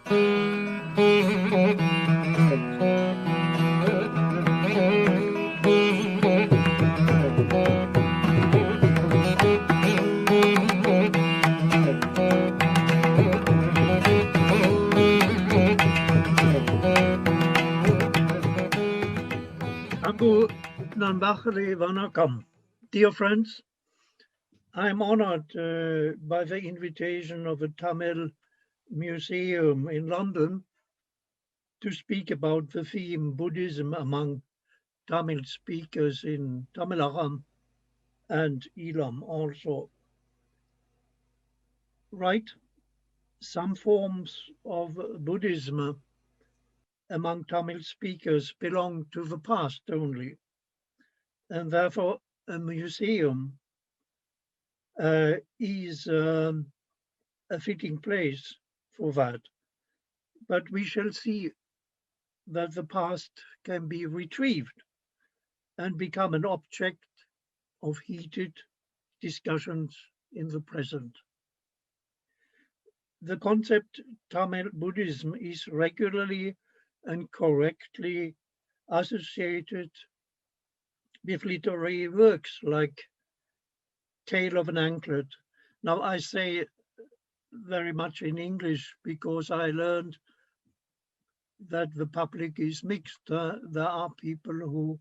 Angu Nanbachari Vanakam. Dear friends, I am honored by the invitation of a Tamil museum in London to speak about the theme Buddhism among Tamil speakers in Tamilaram and Elam also. Right, some forms of Buddhism among Tamil speakers belong to the past only, and therefore a museum is a fitting place for that. But we shall see that the past can be retrieved and become an object of heated discussions in the present. The concept Tamil Buddhism is regularly and correctly associated with literary works like Tale of an Anklet. Now I say very much in English because I learned that the public is mixed. There are people who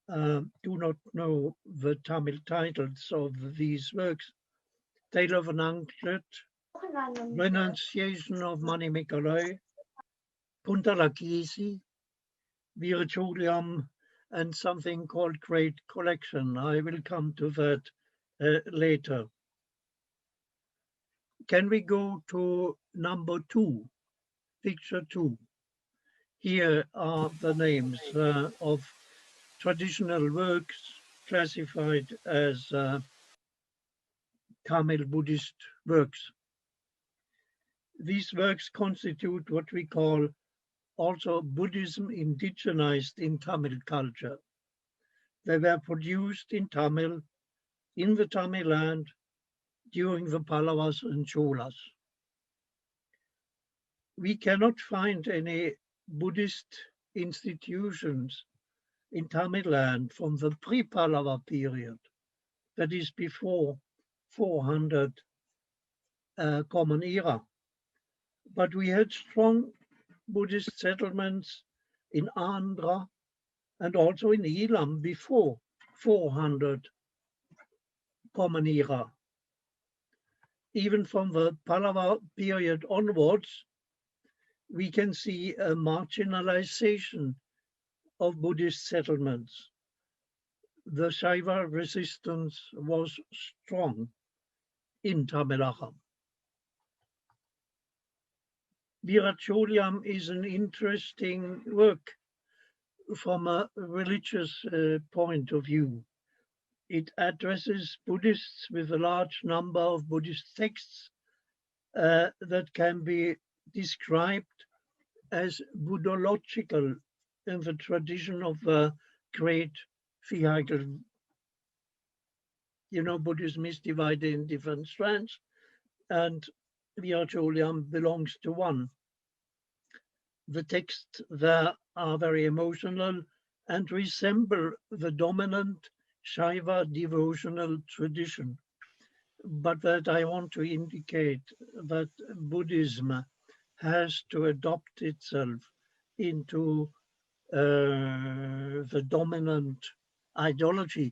do not know the Tamil titles of these works. Tale of an Anklet, Renunciation of Manimikalai, Puntalakisi, Virtulium, and something called Great Collection. I will come to that later. Can we go to number 2, picture 2? Here are the names of traditional works classified as Tamil Buddhist works. These works constitute what we call also Buddhism indigenized in Tamil culture. They were produced in Tamil, in the Tamil land, during the Pallavas and Cholas. We cannot find any Buddhist institutions in Tamil land from the pre-Pallava period, that is before 400 Common Era. But we had strong Buddhist settlements in Andhra and also in Elam before 400 Common Era. Even from the Pallava period onwards, we can see a marginalization of Buddhist settlements. The Shaiva resistance was strong in Tamilaram. Virtulium is an interesting work from a religious point of view. It addresses Buddhists with a large number of Buddhist texts that can be described as Buddhological in the tradition of the great vehicle. You know, Buddhism is divided in different strands, and Virtulium belongs to one. The texts there are very emotional and resemble the dominant Shaiva devotional tradition, but that I want to indicate that Buddhism has to adopt itself into the dominant ideology,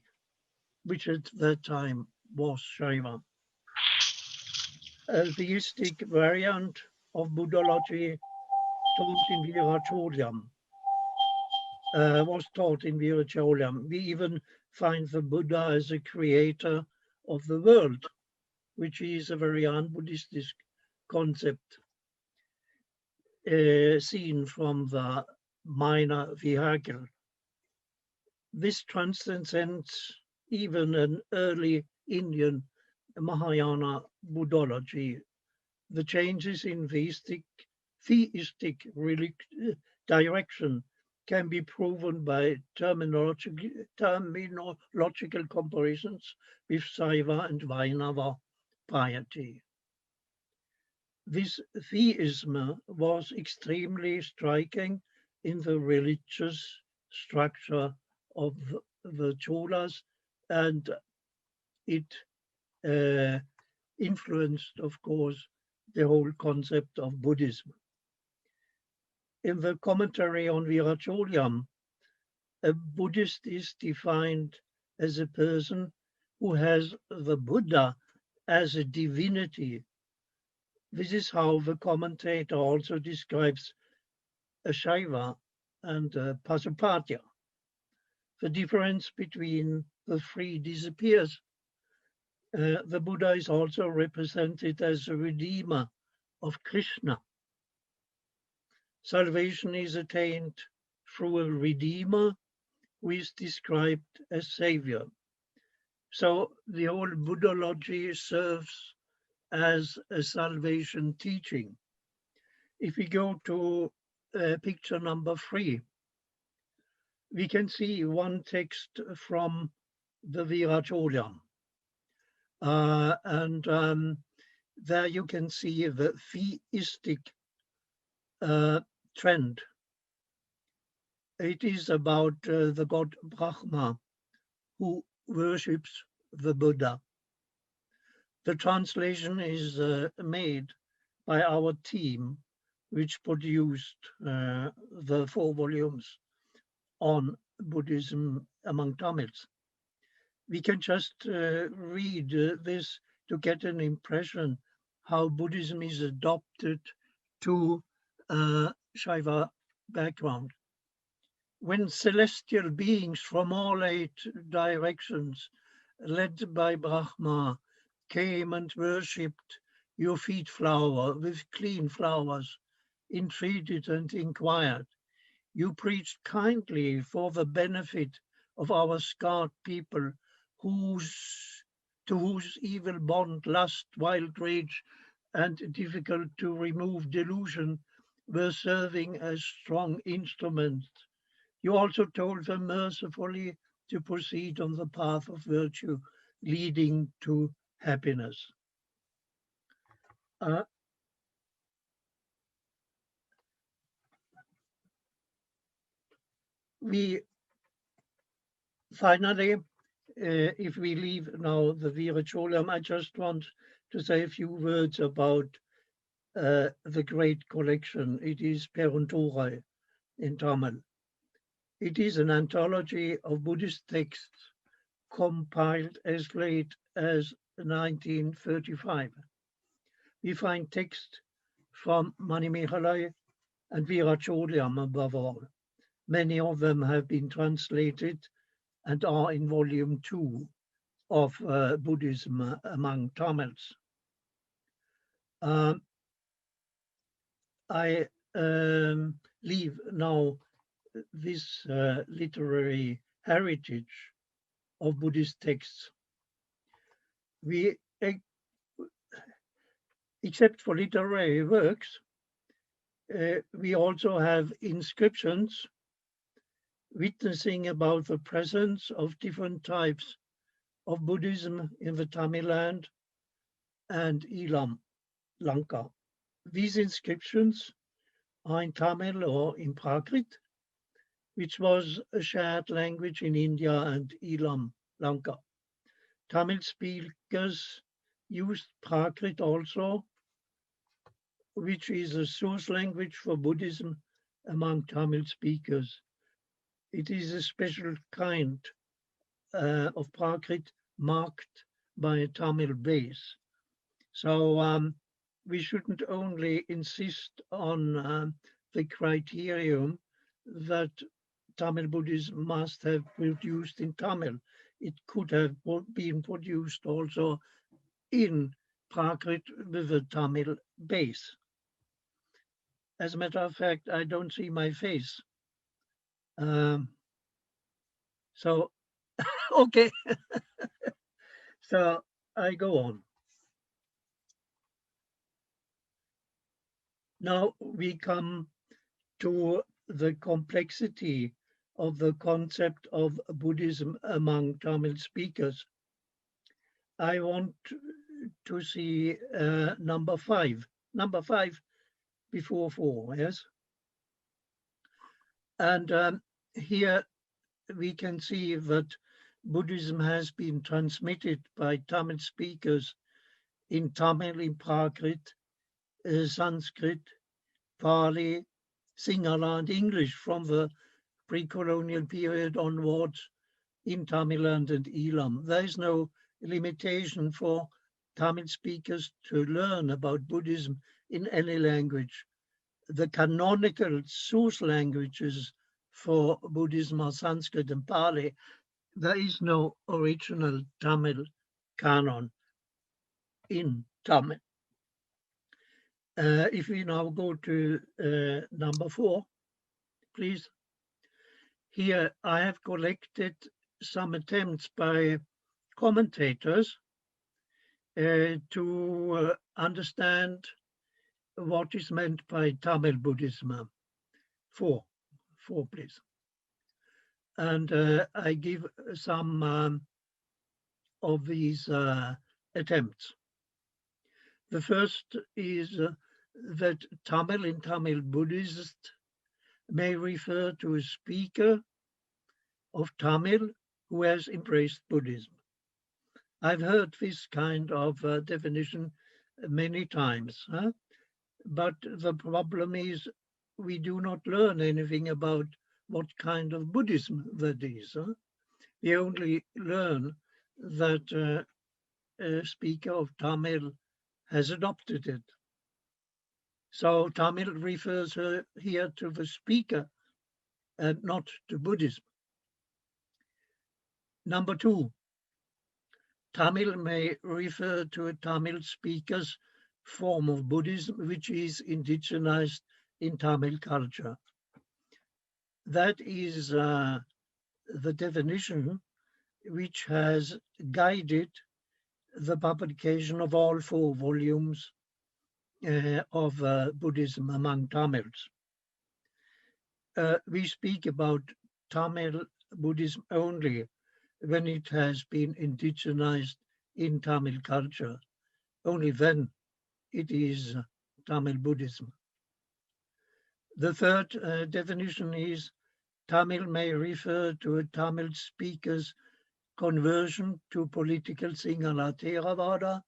which at that time was Shaiva. A theistic variant of Buddhology taught in Virtulium was taught in Virtulium. We even find the Buddha as a creator of the world, which is a very un-Buddhistic concept seen from the minor vehicle. This transcends even an early Indian Mahayana Buddhology. The changes in theistic direction can be proven by terminological comparisons with Saiva and Vaishnava piety. This theism was extremely striking in the religious structure of the Cholas, and it influenced, of course, the whole concept of Buddhism. In the commentary on Viracholyam, a Buddhist is defined as a person who has the Buddha as a divinity. This is how the commentator also describes a Shaiva and a Pasupatya. The difference between the three disappears. The Buddha is also represented as a redeemer of Krishna. Salvation is attained through a redeemer who is described as savior. So the whole Buddhology serves as a salvation teaching. If we go to picture number 3, we can see one text from the Viracholyam. And there you can see the theistic trend. It is about the god Brahma who worships the Buddha. The translation is made by our team, which produced the 4 volumes on Buddhism among Tamils. We can just read this to get an impression how Buddhism is adopted to Shaiva background. When celestial beings from all 8 directions, led by Brahma, came and worshipped your feet flower with clean flowers, entreated and inquired, you preached kindly for the benefit of our scarred people, to whose evil bond, lust, wild rage, and difficult to remove delusion were serving as strong instruments. You also told them mercifully to proceed on the path of virtue, leading to happiness. We finally, if we leave now the Viracholyam, I just want to say a few words about the great collection. It is Perunturai in Tamil. It is an anthology of Buddhist texts compiled as late as 1935. We find text from Manimekhalai and Viracholyam above all. Many of them have been translated and are in volume 2 of Buddhism among Tamils. I leave now this literary heritage of Buddhist texts. We, except for literary works, we also have inscriptions witnessing about the presence of different types of Buddhism in the Tamil land and Lanka. These inscriptions are in Tamil or in Prakrit, which was a shared language in India and Lanka. Tamil speakers used Prakrit also, which is a source language for Buddhism among Tamil speakers. It is a special kind of Prakrit marked by a Tamil base. So we shouldn't only insist on the criterion that Tamil Buddhism must have produced in Tamil. It could have been produced also in Prakrit with a Tamil base. As a matter of fact, I don't see my face. So, okay. So I go on. Now we come to the complexity of the concept of Buddhism among Tamil speakers. I want to see number 5, number 5 before 4, yes? And here we can see that Buddhism has been transmitted by Tamil speakers in Tamil, in Prakrit, Sanskrit, Pali, Sinhala, and English from the pre-colonial period onwards in Tamil Land and Elam. There is no limitation for Tamil speakers to learn about Buddhism in any language. The canonical source languages for Buddhism are Sanskrit and Pali. There is no original Tamil canon in Tamil. If we now go to number 4, please. Here I have collected some attempts by commentators to understand what is meant by Tamil Buddhism. 4, please. And I give some of these attempts. The first is that Tamil in Tamil Buddhist may refer to a speaker of Tamil who has embraced Buddhism. I've heard this kind of definition many times, but the problem is we do not learn anything about what kind of Buddhism that is. We only learn that a speaker of Tamil has adopted it. So Tamil refers here to the speaker and not to Buddhism. Number 2, Tamil may refer to a Tamil speaker's form of Buddhism which is indigenized in Tamil culture. That is the definition which has guided the publication of all 4 volumes of Buddhism among Tamils. We speak about Tamil Buddhism only when it has been indigenized in Tamil culture. Only then it is Tamil Buddhism. The third definition is Tamil may refer to a Tamil speaker's conversion to political Sinhala Theravada,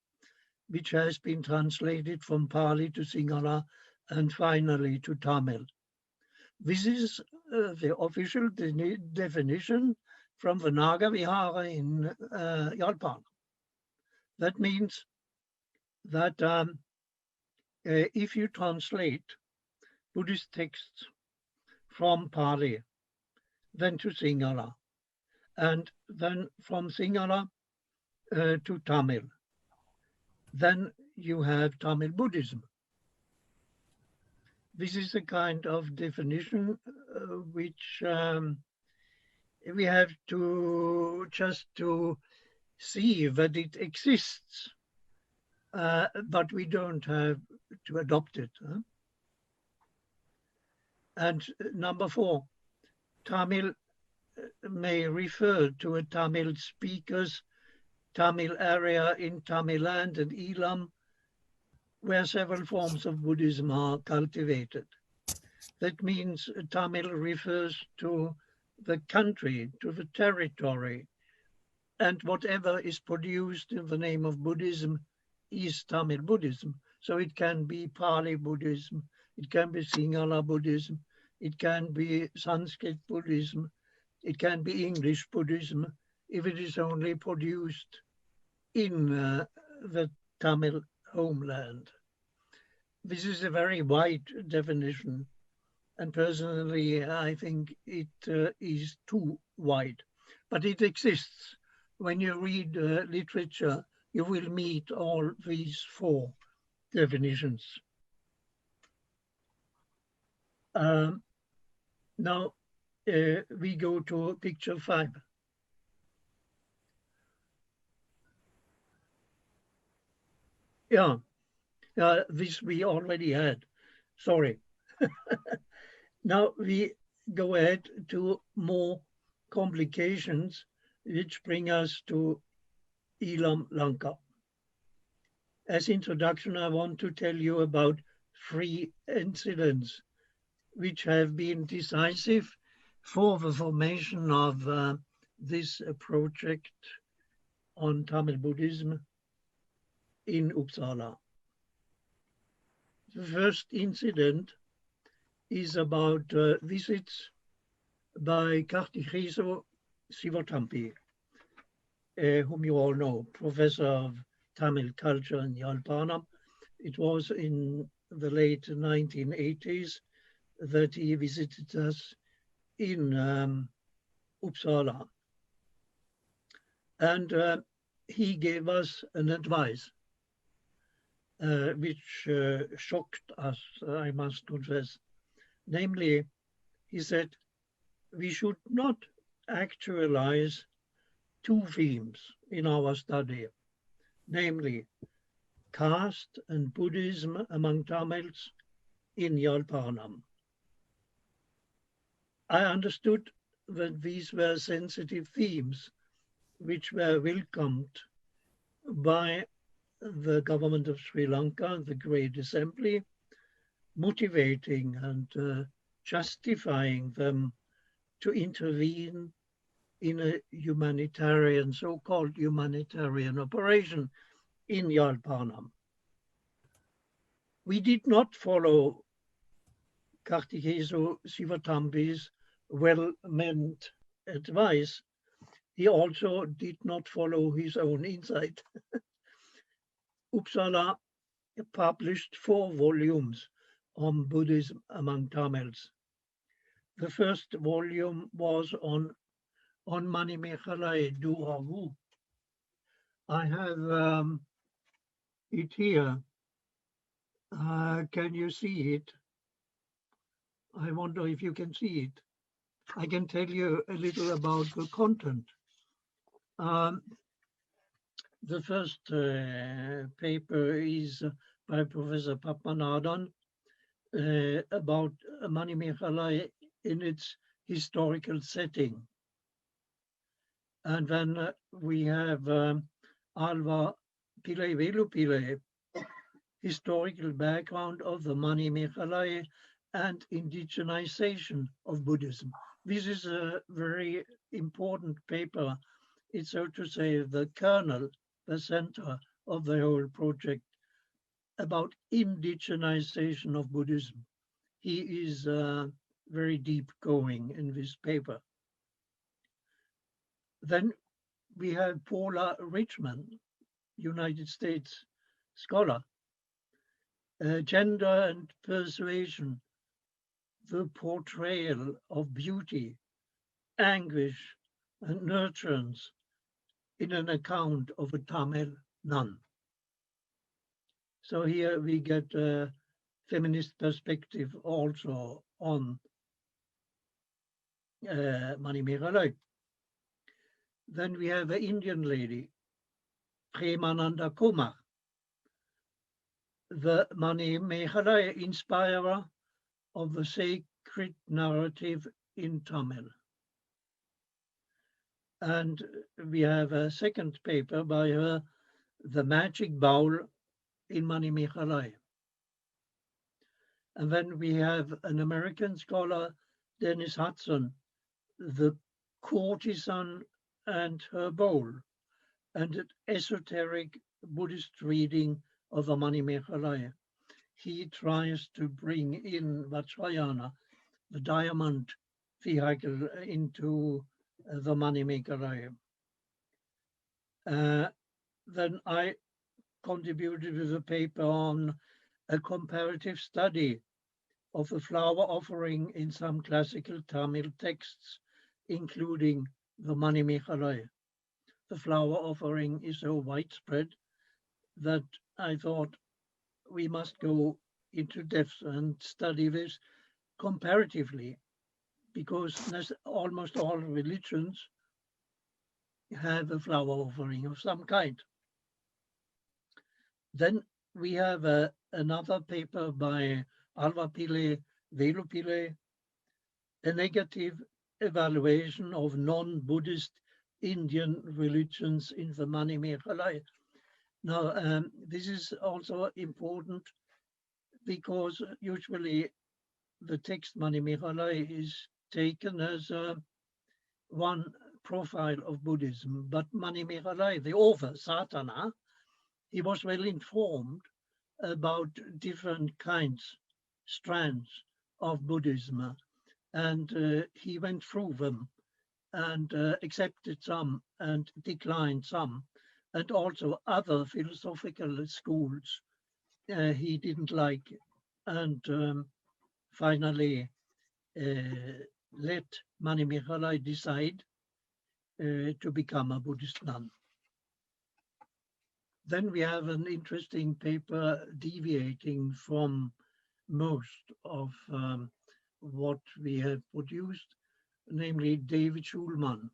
which has been translated from Pali to Sinhala and finally to Tamil. This is the official definition from the Naga Vihara in Yalpan. That means that if you translate Buddhist texts from Pali, then to Sinhala, and then from Sinhala to Tamil, then you have Tamil Buddhism. This is a kind of definition which we have to just to see that it exists, but we don't have to adopt it. And number 4, Tamil may refer to a Tamil speaker's Tamil area in Tamil Land and Elam, where several forms of Buddhism are cultivated. That means Tamil refers to the country, to the territory, and whatever is produced in the name of Buddhism is Tamil Buddhism. So it can be Pali Buddhism, it can be Sinhala Buddhism, it can be Sanskrit Buddhism, it can be English Buddhism, if it is only produced in the Tamil homeland. This is a very wide definition, and personally I think it is too wide, but it exists. When you read literature, you will meet all these 4 definitions. Now we go to picture 5. Yeah, this we already had. Sorry. Now we go ahead to more complications which bring us to Elam, Lanka. As introduction, I want to tell you about 3 incidents which have been decisive for the formation of this project on Tamil Buddhism in Uppsala. The first incident is about visits by Kartikeso Sivatampi, whom you all know, professor of Tamil culture in Jalpanam. It was in the late 1980s that he visited us in Uppsala. And he gave us an advice which shocked us, I must confess. Namely, he said, we should not actualize 2 themes in our study, namely caste and Buddhism among Tamils in Jalpanam. I understood that these were sensitive themes which were welcomed by the government of Sri Lanka, the Great Assembly, motivating and justifying them to intervene in a humanitarian, so-called humanitarian operation in Jalpanam. We did not follow Kartikeso Sivatampi's well-meant advice. He also did not follow his own insight. Uppsala published 4 volumes on Buddhism among Tamils. The first volume was on Manimekhalai Duhavu. I have it here. Can you see it? I wonder if you can see it. I can tell you a little about the content. The first paper is by Professor Papmanathan about Manimekhalai in its historical setting. And then we have Alva Pillai Villupuram, historical background of the Manimekhalai and indigenization of Buddhism. This is a very important paper. It's, so to say, the kernel, the center of the whole project about indigenization of Buddhism. He is very deep going in this paper. Then we have Paula Richman, United States scholar, Gender and Persuasion, the portrayal of beauty, anguish, and nurturance in an account of a Tamil nun. So here we get a feminist perspective also on Manimekhalai. Then we have an Indian lady, Premananda Kumar, the Manimekhalai inspirer of the sacred narrative in Tamil. And we have a second paper by her, The Magic Bowl in Manimekhalai. And then we have an American scholar, Dennis Hudson, The Courtesan and Her Bowl, and an esoteric Buddhist reading of the Manimekhalai. He tries to bring in Vajrayana, the diamond vehicle, into the Manimekhalai. Then I contributed with a paper on a comparative study of the flower offering in some classical Tamil texts, including the Manimekhalai. The flower offering is so widespread that I thought we must go into depth and study this comparatively, because almost all religions have a flower offering of some kind. Then we have another paper by Alva Pillai Villupuram, a negative evaluation of non-Buddhist Indian religions in the Manimekhalai. Now, this is also important because usually the text Mani Mihalai is taken as one profile of Buddhism, but Mani Mihalai, the author, Satana, he was well informed about different kinds, strands of Buddhism, and he went through them and accepted some and declined some, and also other philosophical schools he didn't like, and finally let Mani Mihalai decide to become a Buddhist nun. Then we have an interesting paper deviating from most of what we have produced, namely David Schulman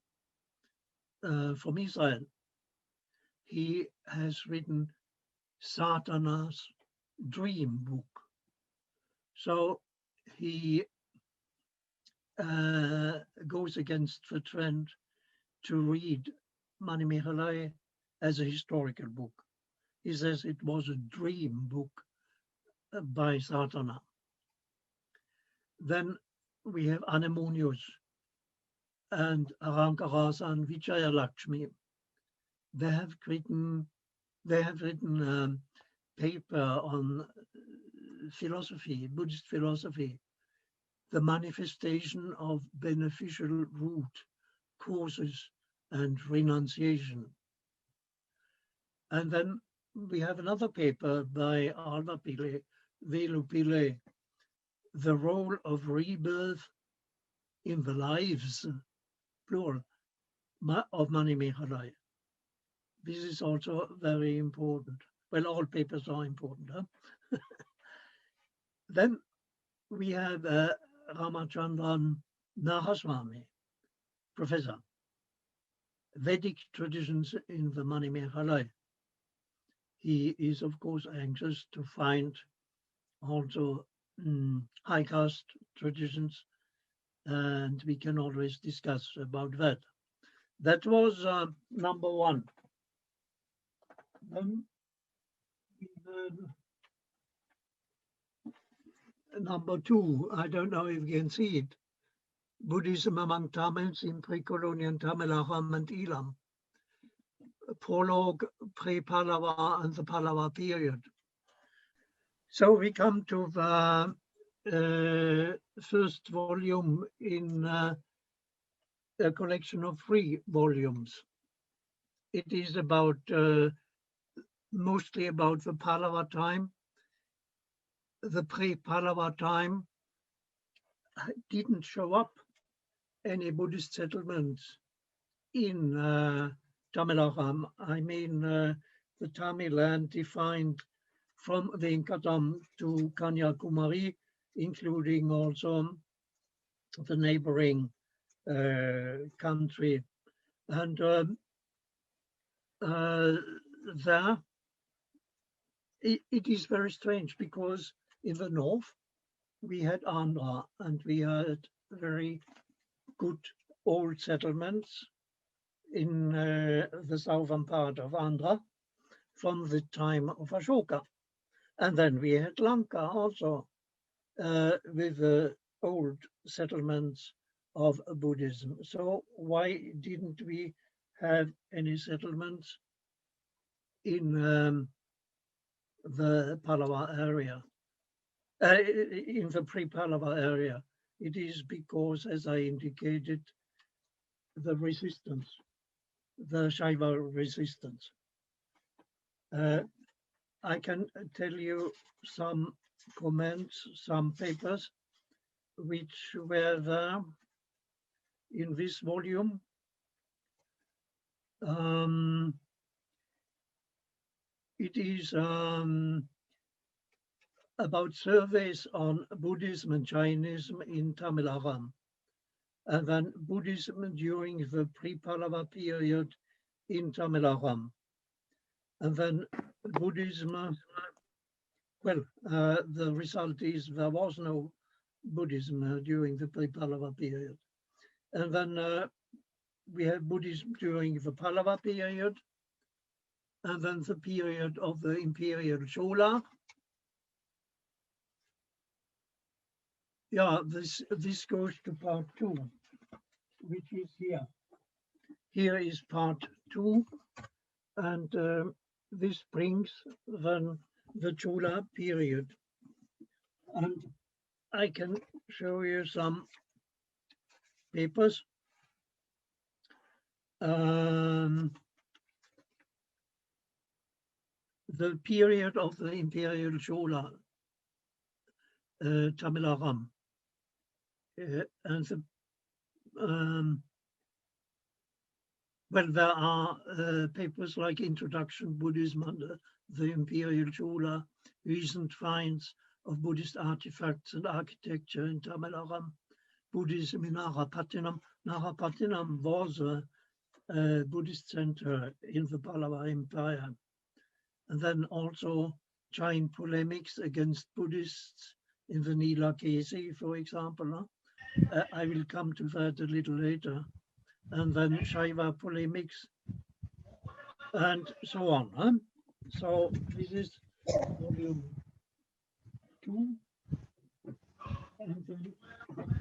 from Israel. He has written Satana's Dream Book. So he goes against the trend to read Mani Mihalai as a historical book. He says it was a dream book by Satana. Then we have Anemonius and Arankaras and Vijayalakshmi. They have written paper on philosophy, Buddhist philosophy, the manifestation of beneficial root, causes, and renunciation. And then we have another paper by Alvapille, Villupuram, the role of rebirth in the lives, plural, of Mani Mihalai. This is also very important. Well, all papers are important. Huh? Then we have Ramachandran Nahaswami, professor, Vedic traditions in the Mani Mihalai. He is, of course, anxious to find also high caste traditions, and we can always discuss about that. That was number one. Then we had number two. I don't know if you can see it. Buddhism among Tamils in pre-colonial Tamilaham and Elam. Prologue, pre-Pallava and the Pallava period. So we come to the first volume in a collection of 3 volumes. It is about mostly about the Pallava time. The pre-Pallava time didn't show up any Buddhist settlements in Tamilaham. I mean, the Tamil land defined from Venkatam to Kanyakumari, including also the neighboring country. And there, it is very strange because in the north, we had Andhra and we had very good old settlements in the southern part of Andhra from the time of Ashoka. And then we had Lanka also with the old settlements of Buddhism. So why didn't we have any settlements in the Pallava area, in the pre-Pallava area? It is because, as I indicated, the resistance, the Shaiva resistance. I can tell you some comments, some papers which were there in this volume. It is about surveys on Buddhism and Jainism in Tamilaham, and then Buddhism during the pre-Pallava period in Tamilaham, and then Buddhism. Well, the result is there was no Buddhism during the pre-Pallava period, and then we have Buddhism during the Pallava period, and then the period of the imperial Chola. Yeah, this goes to part 2, which is here. Here is part 2, and this brings then the Chola period. And I can show you some papers. The period of the imperial Chola, Tamilaram, and the well, there are papers like Introduction Buddhism under the Imperial Chola, recent finds of Buddhist artifacts and architecture in Tamilaram, Buddhism in Narapattinam. Narapattinam was a Buddhist center in the Pallava Empire. And then also giant polemics against Buddhists in the Nilakesi, for example. I will come to that a little later. And then Shaiva polemics, and so on. So this is volume 2, and then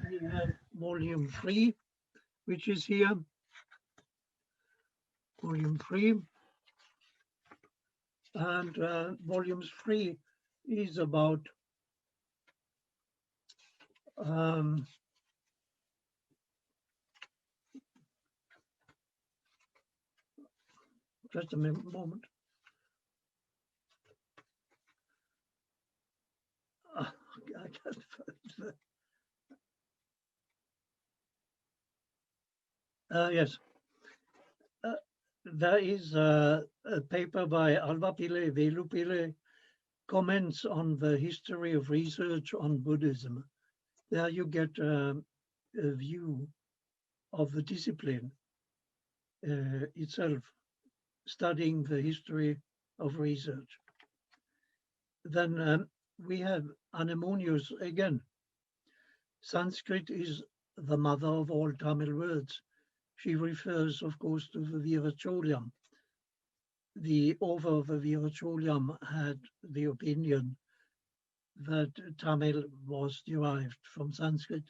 we have volume 3, which is here. Volume 3, and volume 3 is about just a moment. I can't find yes. There is a paper by Alvapille Villupuram, comments on the history of research on Buddhism. There you get a view of the discipline itself, studying the history of research. Then we have Anemonius again. Sanskrit is the mother of all Tamil words. She refers, of course, to the Viracholyam. The author of the Viracholyam had the opinion that Tamil was derived from Sanskrit,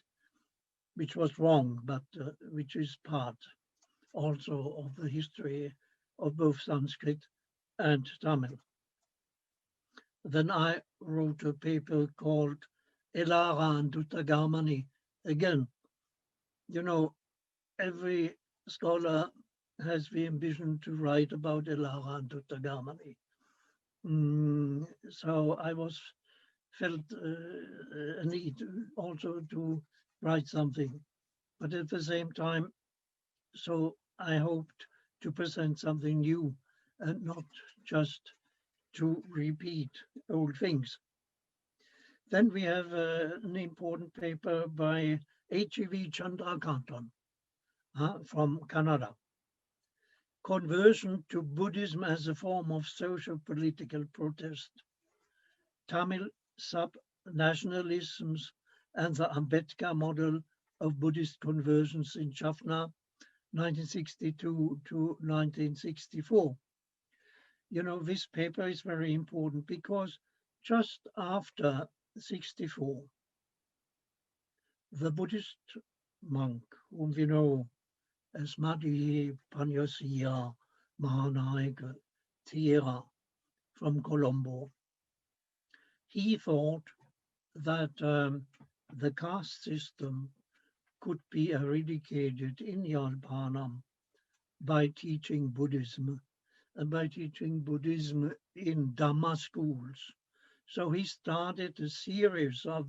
which was wrong, but which is part also of the history of both Sanskrit and Tamil. Then I wrote a paper called Elara and Duttagamani. Again, you know, every scholar has the ambition to write about Elara and Duttagamani. So I felt a need also to write something, but at the same time, so I hoped to present something new and not just to repeat old things. Then we have an important paper by H.E.V. Chandrakantan from Canada. Conversion to Buddhism as a form of social political protest. Tamil sub-nationalisms and the Ambedkar model of Buddhist conversions in Jaffna, 1962 to 1964. You know, this paper is very important because just after 64, the Buddhist monk, whom we know as Madhi Panyasiya Mahanayaka Thera from Colombo, he thought that the caste system could be eradicated in Yalpanam by teaching Buddhism, and by teaching Buddhism in Dhamma schools. So he started a series of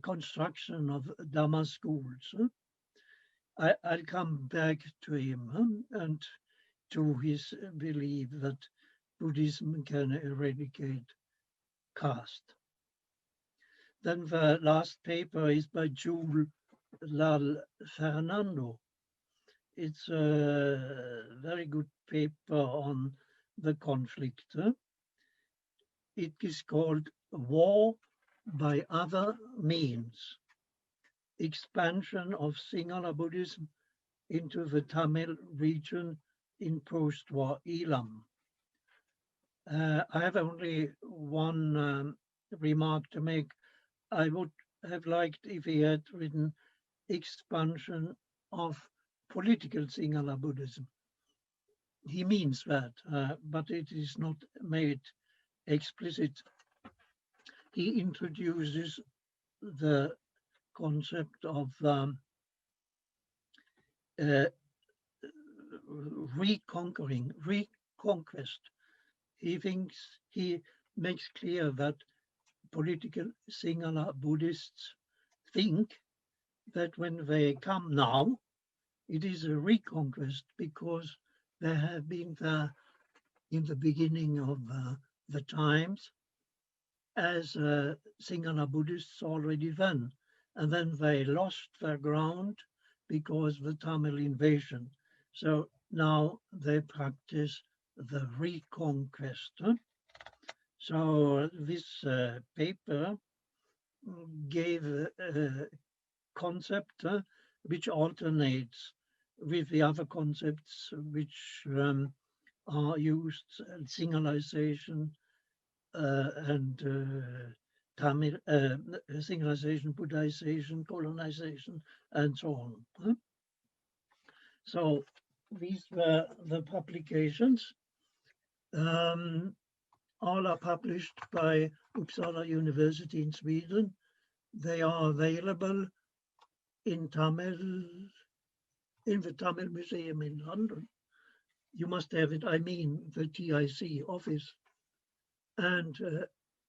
construction of Dhamma schools. I'll come back to him and to his belief that Buddhism can eradicate caste. Then the last paper is by Jules Lal Fernando. It's a very good paper on the conflict. It is called War by Other Means, Expansion of Sinhala Buddhism into the Tamil region in post-war Elam. I have only one remark to make. I would have liked if he had written expansion of political Sinhala Buddhism. He means that, but it is not made explicit. He introduces the concept of reconquest. He makes clear that political Sinhala Buddhists think that when they come now, it is a reconquest because they have been there in the beginning of the times as Sinhala Buddhists already then. And then they lost their ground because of the Tamil invasion. So now they practice the reconquest. So this paper gave a concept which alternates with the other concepts which are used, Singhalization and Tamil, Singhalization, Buddhization, colonization, and so on. So these were the publications. All are published by Uppsala University in Sweden. They are available in Tamil, in the Tamil Museum in London. You must have it, I mean, the TIC office, and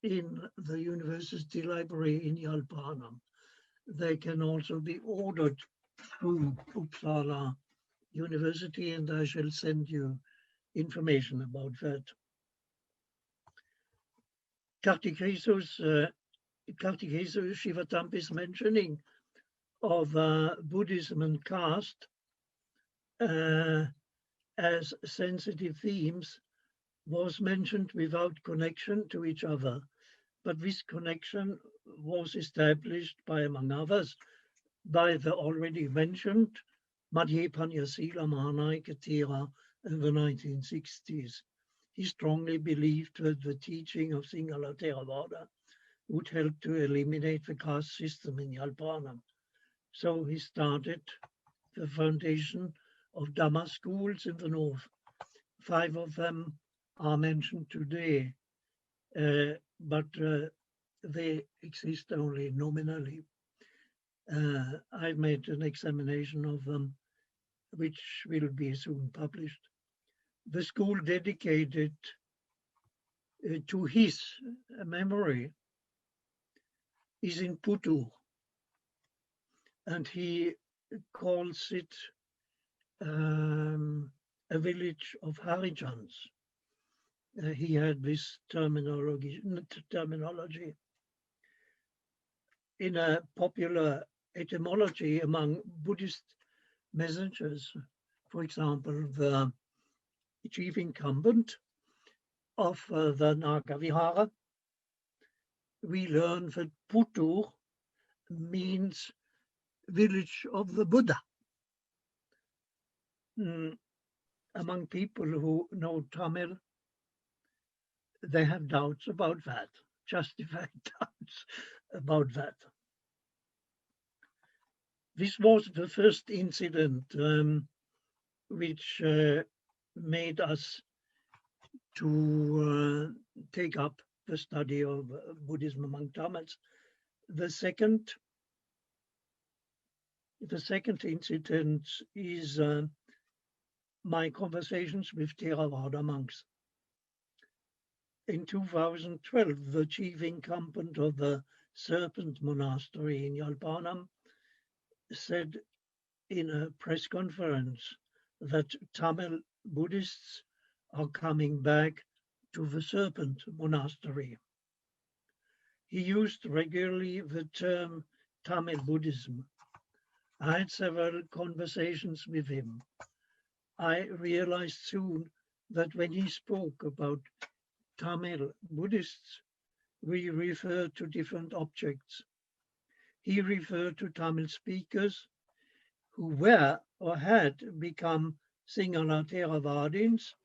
in the University Library in Villupuram. They can also be ordered through Uppsala University, and I shall send you information about that. Kartikesu's Shivatampi's mentioning of Buddhism and caste as sensitive themes was mentioned without connection to each other, but this connection was established by, among others, by the already mentioned Madhyapanyasila Mahanaika Thera in the 1960s. He strongly believed that the teaching of Sinhala Theravada would help to eliminate the caste system in Villupuram. So he started the foundation of Dhamma schools in the north. 5 of them are mentioned today, but they exist only nominally. I've made an examination of them, which will be soon published. The school dedicated to his memory is in Putur, and he calls it a village of Harijans. He had this terminology. In a popular etymology among Buddhist messengers, for example, the chief incumbent of the Naga Vihara, we learn that Putur means village of the Buddha. Among people who know Tamil, they have doubts about that, justified doubts about that. This was the first incident which made us to take up the study of Buddhism among Tamils. The second incident is my conversations with Theravada monks. In 2012, the chief incumbent of the Serpent Monastery in Villupuram said in a press conference that Tamil Buddhists are coming back to the Serpent Monastery. He used regularly the term Tamil Buddhism. I had several conversations with him. I realized soon that when he spoke about Tamil Buddhists, we refer to different objects. He referred to Tamil speakers who were or had become Sinhala Theravadins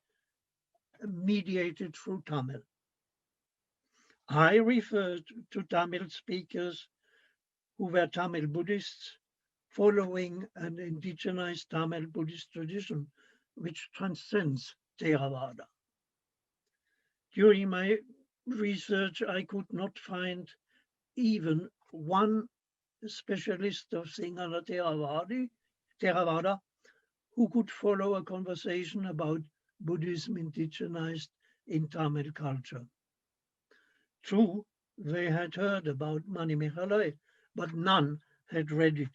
mediated through Tamil. I referred to Tamil speakers who were Tamil Buddhists following an indigenized Tamil Buddhist tradition which transcends Theravada. During my research, I could not find even one specialist of Sinhala Theravada who could follow a conversation about Buddhism indigenized in Tamil culture. True, they had heard about Manimekhalai, but none had read it.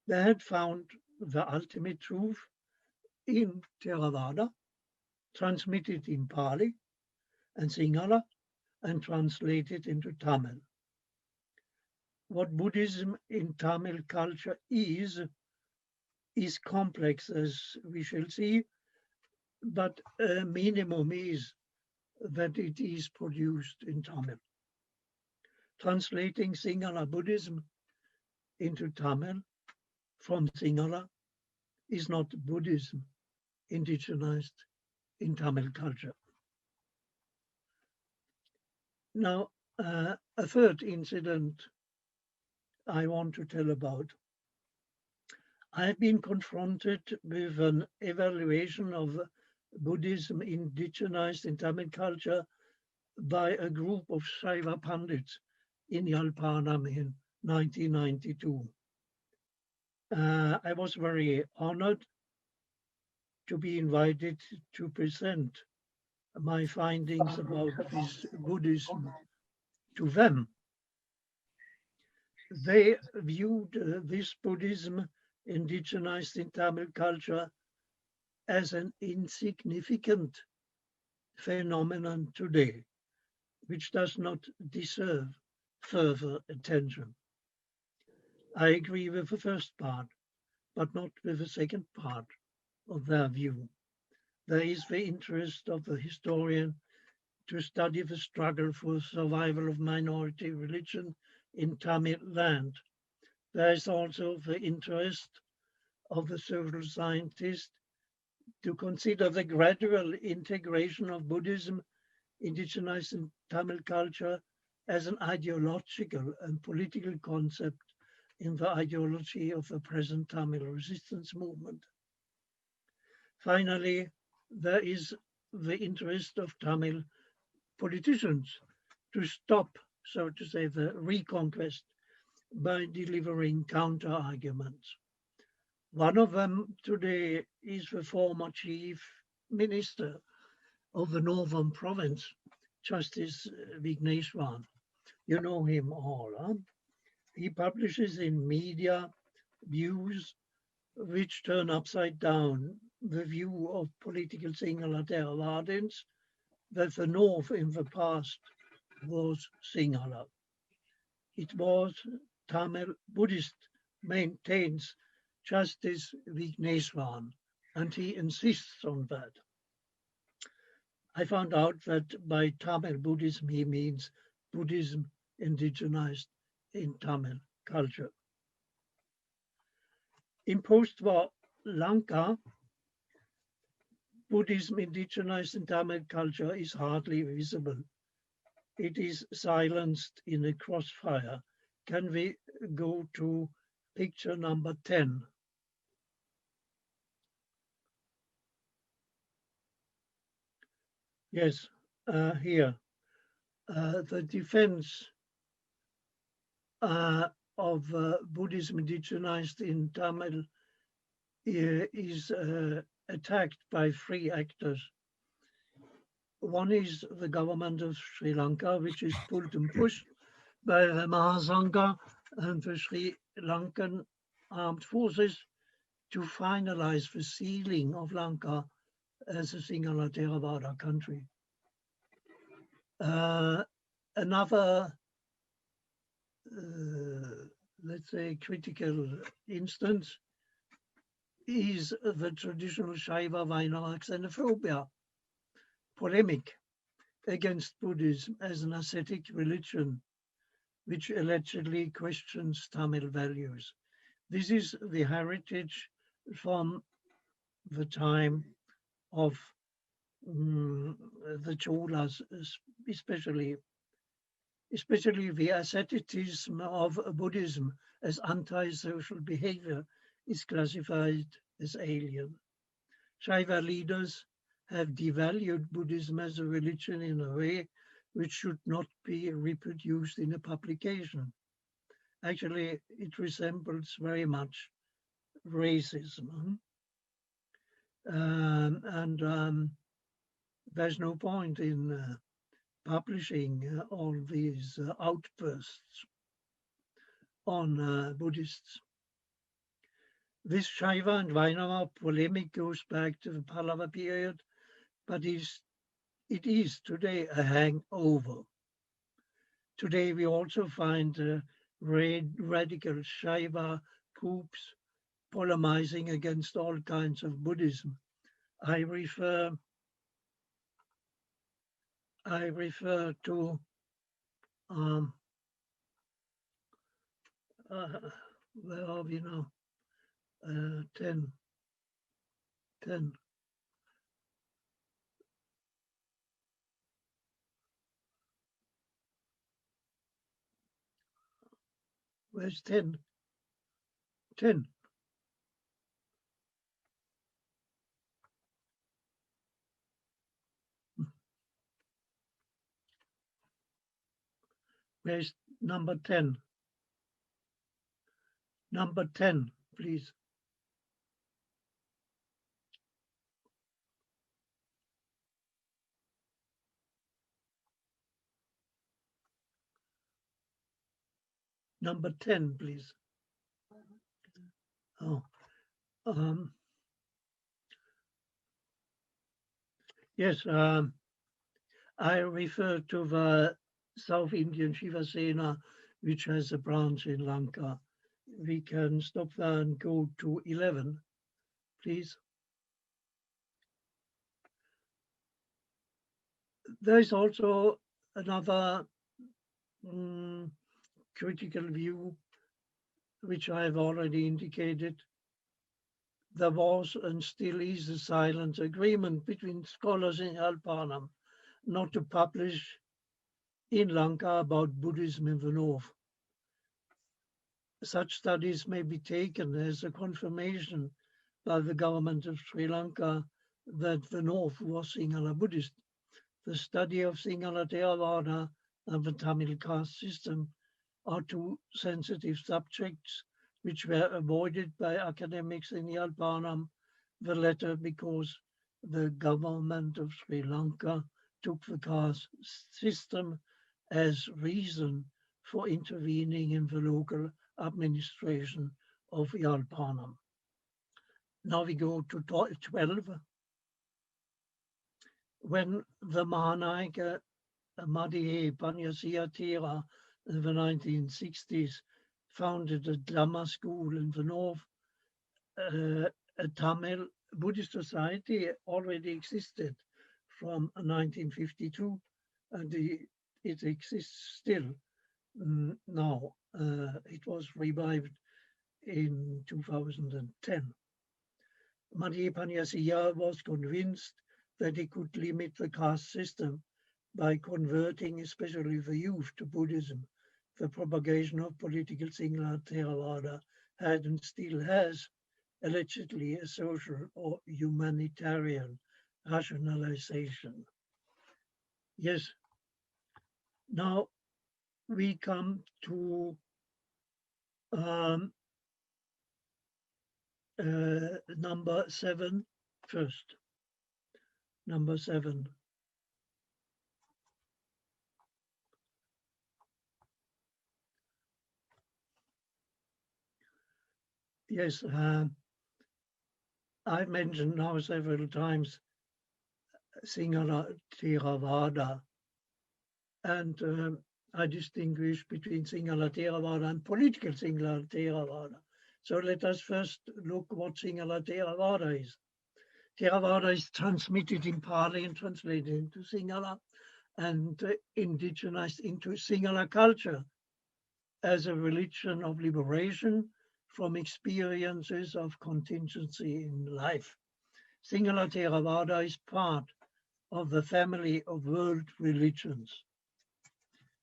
They had found the ultimate truth in Theravada, transmitted in Pali and Sinhala, and translated into Tamil. What Buddhism in Tamil culture is complex, as we shall see, but a minimum is that it is produced in Tamil. Translating Sinhala Buddhism into Tamil from Sinhala is not Buddhism indigenized in Tamil culture. Now, a third incident I want to tell about. I've been confronted with an evaluation of Buddhism indigenized in Tamil culture by a group of Shaiva Pandits in Yalpanam in 1992. I was very honored to be invited to present my findings about this Buddhism to them. They viewed this Buddhism indigenized in Tamil culture as an insignificant phenomenon today, which does not deserve further attention. I agree with the first part, but not with the second part of their view. There is the interest of the historian to study the struggle for survival of minority religion in Tamil land. There is also the interest of the social scientist to consider the gradual integration of Buddhism indigenized in Tamil culture as an ideological and political concept in the ideology of the present Tamil resistance movement. Finally, there is the interest of Tamil politicians to stop, so to say, the reconquest by delivering counter-arguments. One of them today is the former chief minister of the northern province, Justice Vigneswaran. You know him all. Huh? He publishes in media views which turn upside down the view of political Sinhala Theravadins that the North in the past was Sinhala. It was Tamil Buddhist, maintains Justice Vigneswaran, and he insists on that. I found out that by Tamil Buddhism he means Buddhism indigenized in Tamil culture. In post-war Lanka, Buddhism indigenized in Tamil culture is hardly visible. It is silenced in a crossfire. Can we go to picture number 10? Yes, here. The defense of Buddhism indigenized in Tamil is attacked by three actors. One is the government of Sri Lanka, which is pulled and pushed by the Mahasangha and the Sri Lankan armed forces to finalize the sealing of Lanka as a Sinhala Theravada country. Another, let's say, critical instance is the traditional Shaiva Vaishnava xenophobia polemic against Buddhism as an ascetic religion, which allegedly questions Tamil values. This is the heritage from the time of the Cholas, especially the asceticism of Buddhism as anti-social behavior is classified as alien. Shaiva leaders have devalued Buddhism as a religion in a way which should not be reproduced in a publication. Actually, it resembles very much racism. And there's no point in publishing all these outbursts on Buddhists. This Shaiva and Vaishnava polemic goes back to the Pallava period, but it is today a hangover. Today we also find radical Shaiva groups polemizing against all kinds of Buddhism. I refer to where are we now? 10. Where's 10? 10. Where's number 10? Number 10, please. Number 10, please. Oh, yes, I refer to the South Indian Shiva Sena, which has a branch in Lanka. We can stop there and go to 11, please. There is also another critical view, which I have already indicated. There was and still is a silent agreement between scholars in Alpanam not to publish in Lanka about Buddhism in the north. Such studies may be taken as a confirmation by the government of Sri Lanka that the north was Sinhala Buddhist. The study of Sinhala Theravada and the Tamil caste system are two sensitive subjects which were avoided by academics in Yalpanam, the latter because the government of Sri Lanka took the caste system as reason for intervening in the local administration of Yalpanam. Now we go to 12. When the Mahanayaka Madhye Panyasiya Thera in the 1960s founded a Dhamma school in the north, a Tamil Buddhist society already existed from 1952, and it exists still now. It was revived in 2010. Madhye Panyasiya was convinced that he could limit the caste system by converting especially the youth to Buddhism. The propagation of political Sinhala Theravada had and still has allegedly a social or humanitarian rationalization. Yes. Now we come to number 7 first. Number 7. Yes, I've mentioned now several times Sinhala Theravada, and I distinguish between Sinhala Theravada and political Sinhala Theravada. So let us first look what Sinhala Theravada is. Theravada is transmitted in Pali and translated into Sinhala and indigenized into Sinhala culture as a religion of liberation from experiences of contingency in life. Sinhala Theravada is part of the family of world religions,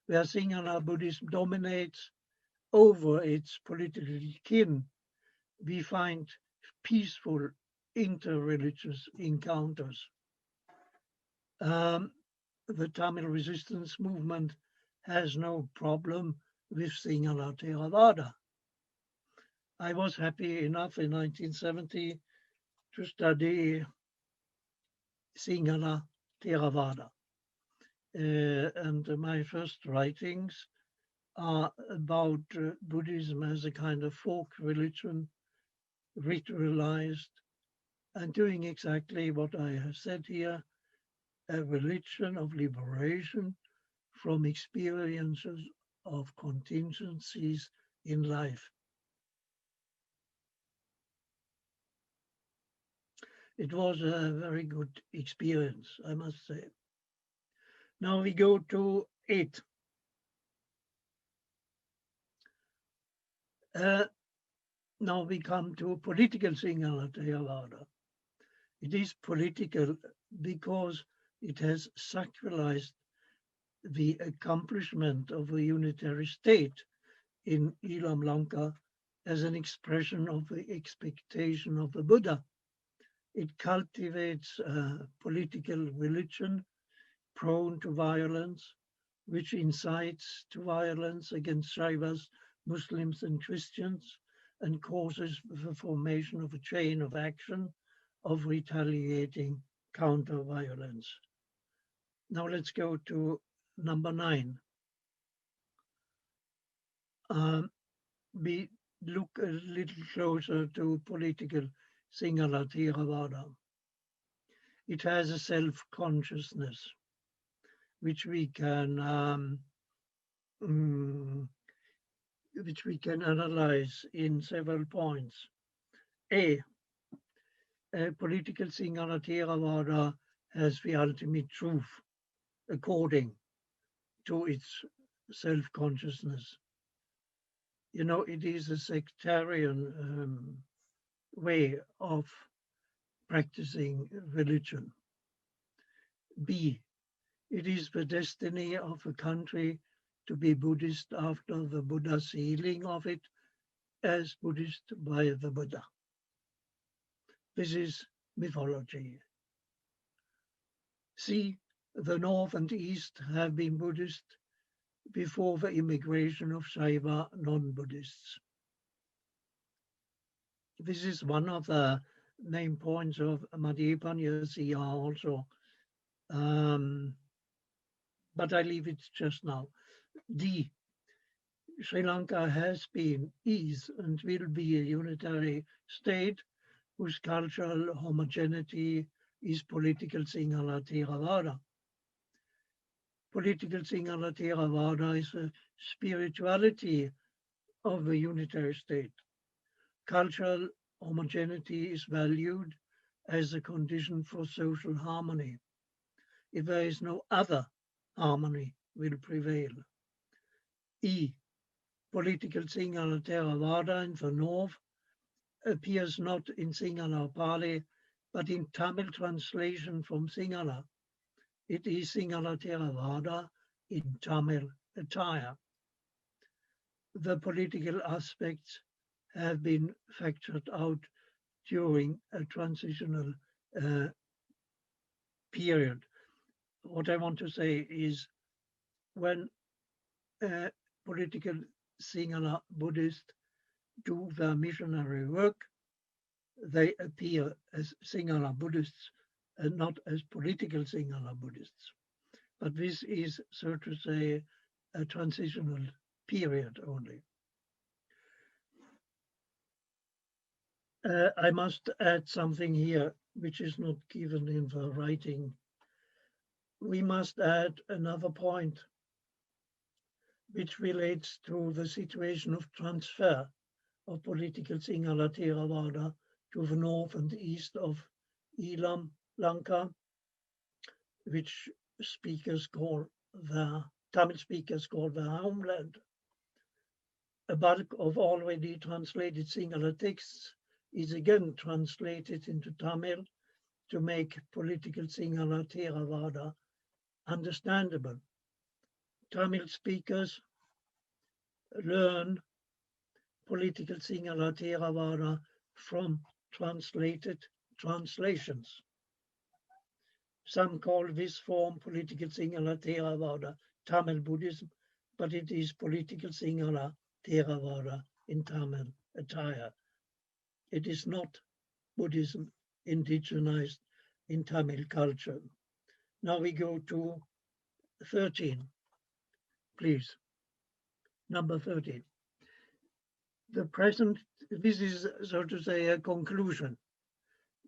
where Sinhala Buddhism dominates over its political kin. We find peaceful inter-religious encounters. The Tamil resistance movement has no problem with Sinhala Theravada. I was happy enough in 1970 to study Sinhala Theravada. And my first writings are about Buddhism as a kind of folk religion, ritualized, and doing exactly what I have said here, a religion of liberation from experiences of contingencies in life. It was a very good experience, I must say. Now we go to 8. Now we come to political Sinhala Theravada. It is political because it has sacralized the accomplishment of a unitary state in Lanka as an expression of the expectation of the Buddha. It cultivates a political religion prone to violence, which incites to violence against Shaivas, Muslims and Christians, and causes the formation of a chain of action of retaliating counter-violence. Now let's go to number 9. We look a little closer to political Sinhala Theravada. It has a self-consciousness, which we can analyze in several points. A political Sinhala Theravada has the ultimate truth according to its self-consciousness. You know, it is a sectarian way of practicing religion. B, it is the destiny of a country to be Buddhist after the Buddha's healing of it as Buddhist by the Buddha. This is mythology. C, the North and East have been Buddhist before the immigration of Shaiva non-Buddhists. This is one of the main points of Madhya also, but I leave it just now. D, Sri Lanka has been, is, and will be a unitary state whose cultural homogeneity is political Sinhala Theravada. Political Sinhala Theravada is a spirituality of a unitary state. Cultural homogeneity is valued as a condition for social harmony. If there is no other, harmony will prevail. E, political Sinhala Theravada in the north appears not in Sinhala Pali, but in Tamil translation from Sinhala. It is Sinhala Theravada in Tamil attire. The political aspects have been factored out during a transitional period. What I want to say is when political Sinhala Buddhists do their missionary work, they appear as Sinhala Buddhists and not as political Sinhala Buddhists. But this is, so to say, a transitional period only. I must add something here, which is not given in the writing. We must add another point, which relates to the situation of transfer of political Sinhala Theravada to the north and east of Lanka, which speakers call the Tamil speakers call their homeland. A bulk of already translated Sinhala texts is again translated into Tamil to make political Sinhala Theravada understandable. Tamil speakers learn political Sinhala Theravada from translated translations. Some call this form political Sinhala Theravada Tamil Buddhism, but it is political Sinhala Theravada in Tamil attire. It is not Buddhism indigenized in Tamil culture. Now we go to 13, please. Number 13. The present, this is so to say a conclusion.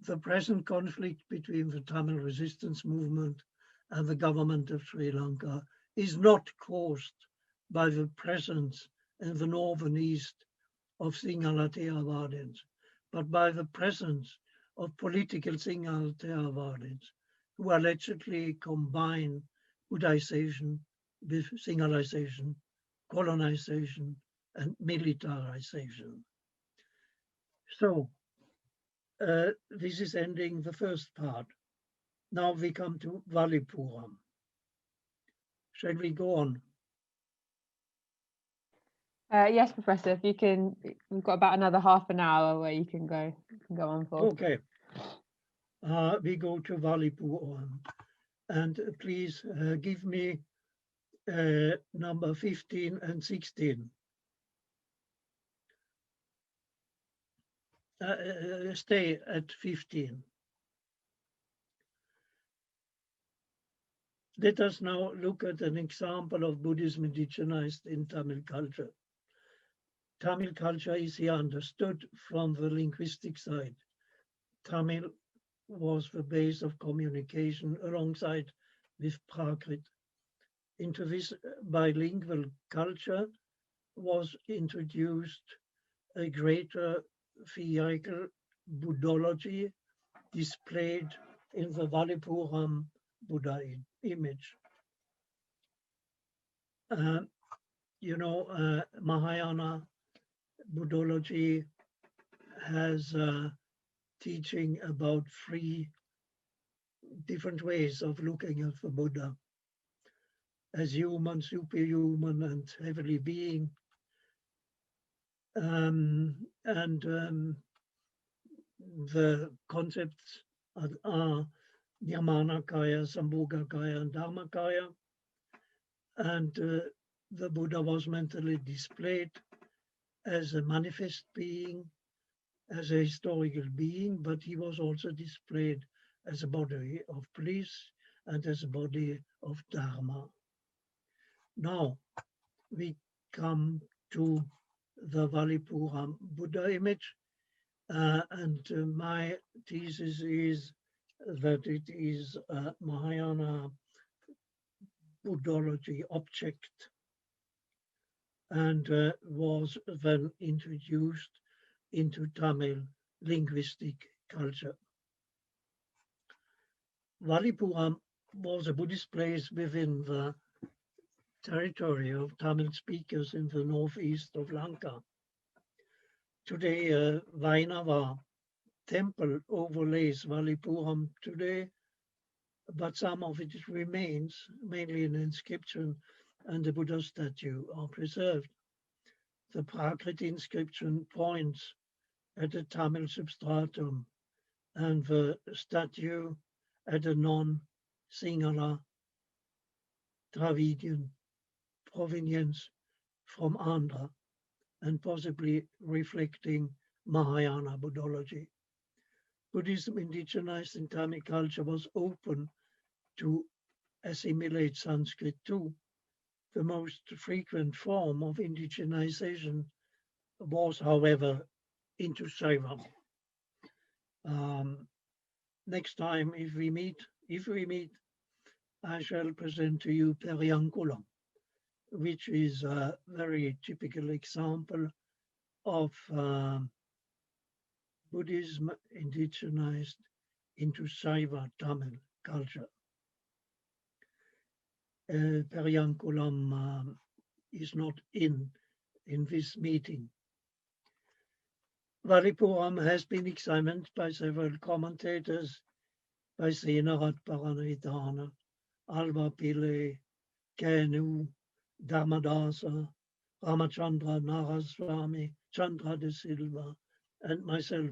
The present conflict between the Tamil resistance movement and the government of Sri Lanka is not caused by the presence in the northern east of Sinhala Theravadins, but by the presence of political Sinhala Theravadins who allegedly combine Buddhization with Sinhalization, colonization, and militarization. So, this is ending the first part. Now we come to Villupuram. Shall we go on? Yes, Professor. If you can, we've got about another half an hour where you can go on for. Okay. We go to Villupuram, and please give me number 15 and 16. Stay at 15. Let us now look at an example of Buddhism indigenized in Tamil culture. Tamil culture is here understood from the linguistic side. Tamil was the base of communication alongside with Prakrit. Into this bilingual culture was introduced a greater vehicle Buddhology displayed in the Villupuram Buddha image. Mahayana Buddhology has teaching about 3 different ways of looking at the Buddha as human, superhuman, and heavenly being. The concepts are Nirmanakaya, Sambhogakaya, and Dharmakaya. And the Buddha was mentally displayed as a manifest being, as a historical being, but he was also displayed as a body of bliss and as a body of Dharma. Now we come to the Villupuram Buddha image, and my thesis is that it is a Mahayana Buddhology object and was then introduced into Tamil linguistic culture. Villupuram was a Buddhist place within the territory of Tamil speakers in the northeast of Lanka. Today, Vainava temple overlays Villupuram today, but some of it remains, mainly an inscription and the Buddha statue are preserved. The Prakrit inscription points at a Tamil substratum and the statue at a non-Sinhala Dravidian provenience from Andhra and possibly reflecting Mahayana Buddhology. Buddhism indigenized in Tamil culture was open to assimilate Sanskrit too. The most frequent form of indigenization was, however, into Shaiva. Next time, if we meet, I shall present to you Peryankulam, which is a very typical example of Buddhism indigenized into Shaiva Tamil culture. Peryankulam is not in this meeting. Villupuram has been examined by several commentators by Senarat Paranavitana, Alva Pillai, Kanu, Dharmadasa, Ramachandra Naraswamy, Chandra de Silva, and myself.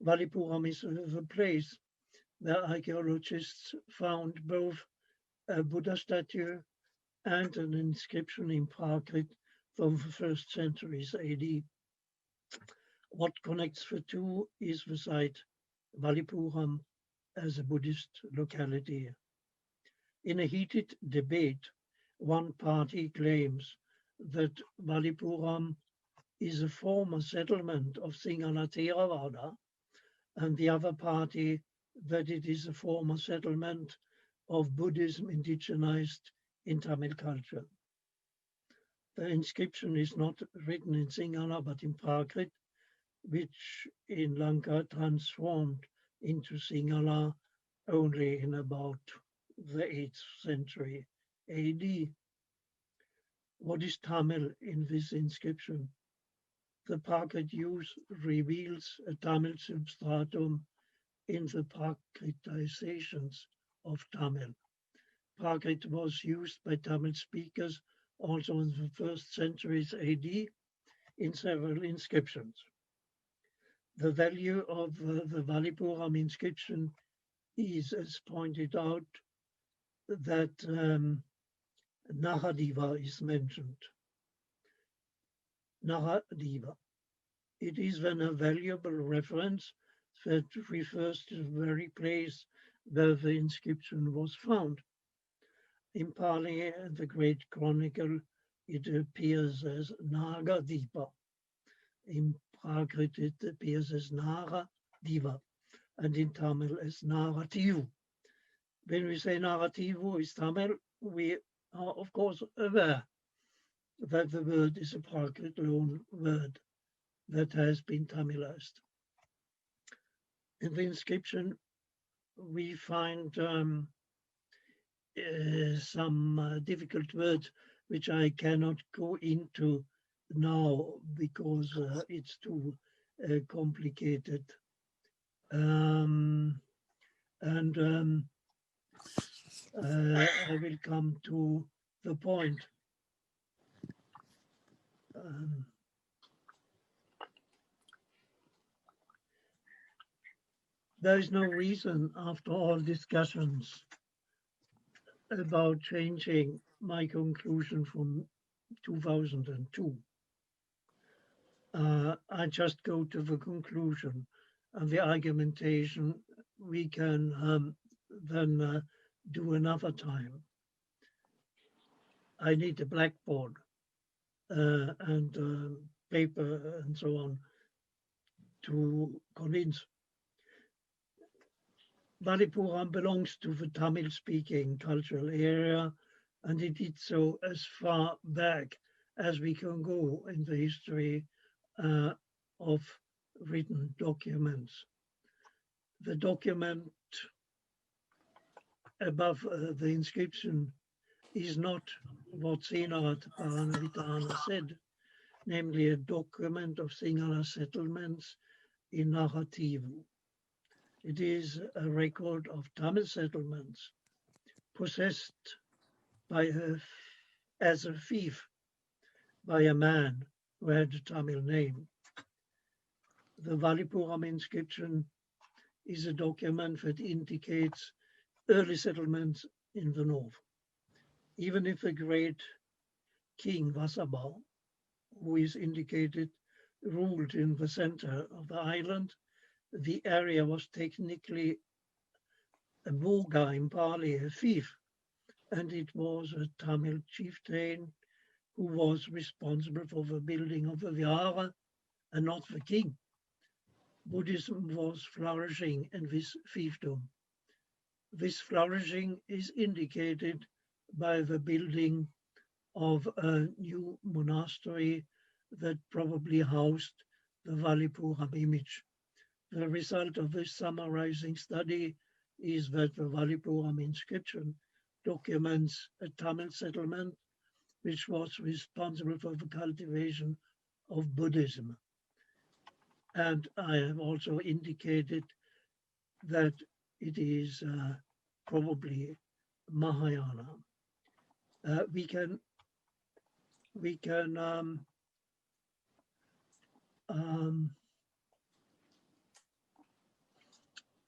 Villupuram is the place where archaeologists found both a Buddha statue and an inscription in Prakrit from the first centuries AD. What connects the two is the site Villupuram as a Buddhist locality. In a heated debate, one party claims that Villupuram is a former settlement of Sinhala Theravada, and the other party that it is a former settlement of Buddhism indigenized in Tamil culture. The inscription is not written in Sinhala but in Prakrit, which in Lanka transformed into Sinhala only in about the 8th century AD. What is Tamil in this inscription? The Prakrit use reveals a Tamil substratum in the Prakritizations of Tamil. Prakrit was used by Tamil speakers also in the first centuries AD in several inscriptions. The value of the Villupuram inscription is, as pointed out, that Nahadiva is mentioned. Nahadiva. It is then a valuable reference that refers to the very place where the inscription was found. In Pali, the Great Chronicle, it appears as Nagadipa. In Prakrit, it appears as Naradiva, and in Tamil as Narativu. When we say Narativu is Tamil, we are of course aware that the word is a Prakrit loan word that has been Tamilized. In the inscription, we find some difficult words which I cannot go into now because it's too complicated. I will come to the point. There is no reason, after all discussions, about changing my conclusion from 2002. I just go to the conclusion, and the argumentation we can then do another time. I need a blackboard and paper and so on to convince. Villupuram belongs to the Tamil-speaking cultural area, and it did so as far back as we can go in the history of written documents. The document above the inscription is not what Senarat Paranavitana said, namely a document of Sinhala settlements in Narativu. It is a record of Tamil settlements possessed by as a fief by a man who had a Tamil name. The Villupuram inscription is a document that indicates early settlements in the north. Even if the great king Vasabha, who is indicated, ruled in the center of the island, the area was technically a Boga in Pali, a fief, and it was a Tamil chieftain who was responsible for the building of the vihara and not the king. Buddhism was flourishing in this fiefdom. This flourishing is indicated by the building of a new monastery that probably housed the Villupuram image. The result of this summarizing study is that the Villupuram inscription documents a Tamil settlement which was responsible for the cultivation of Buddhism. And I have also indicated that it is probably Mahayana. We can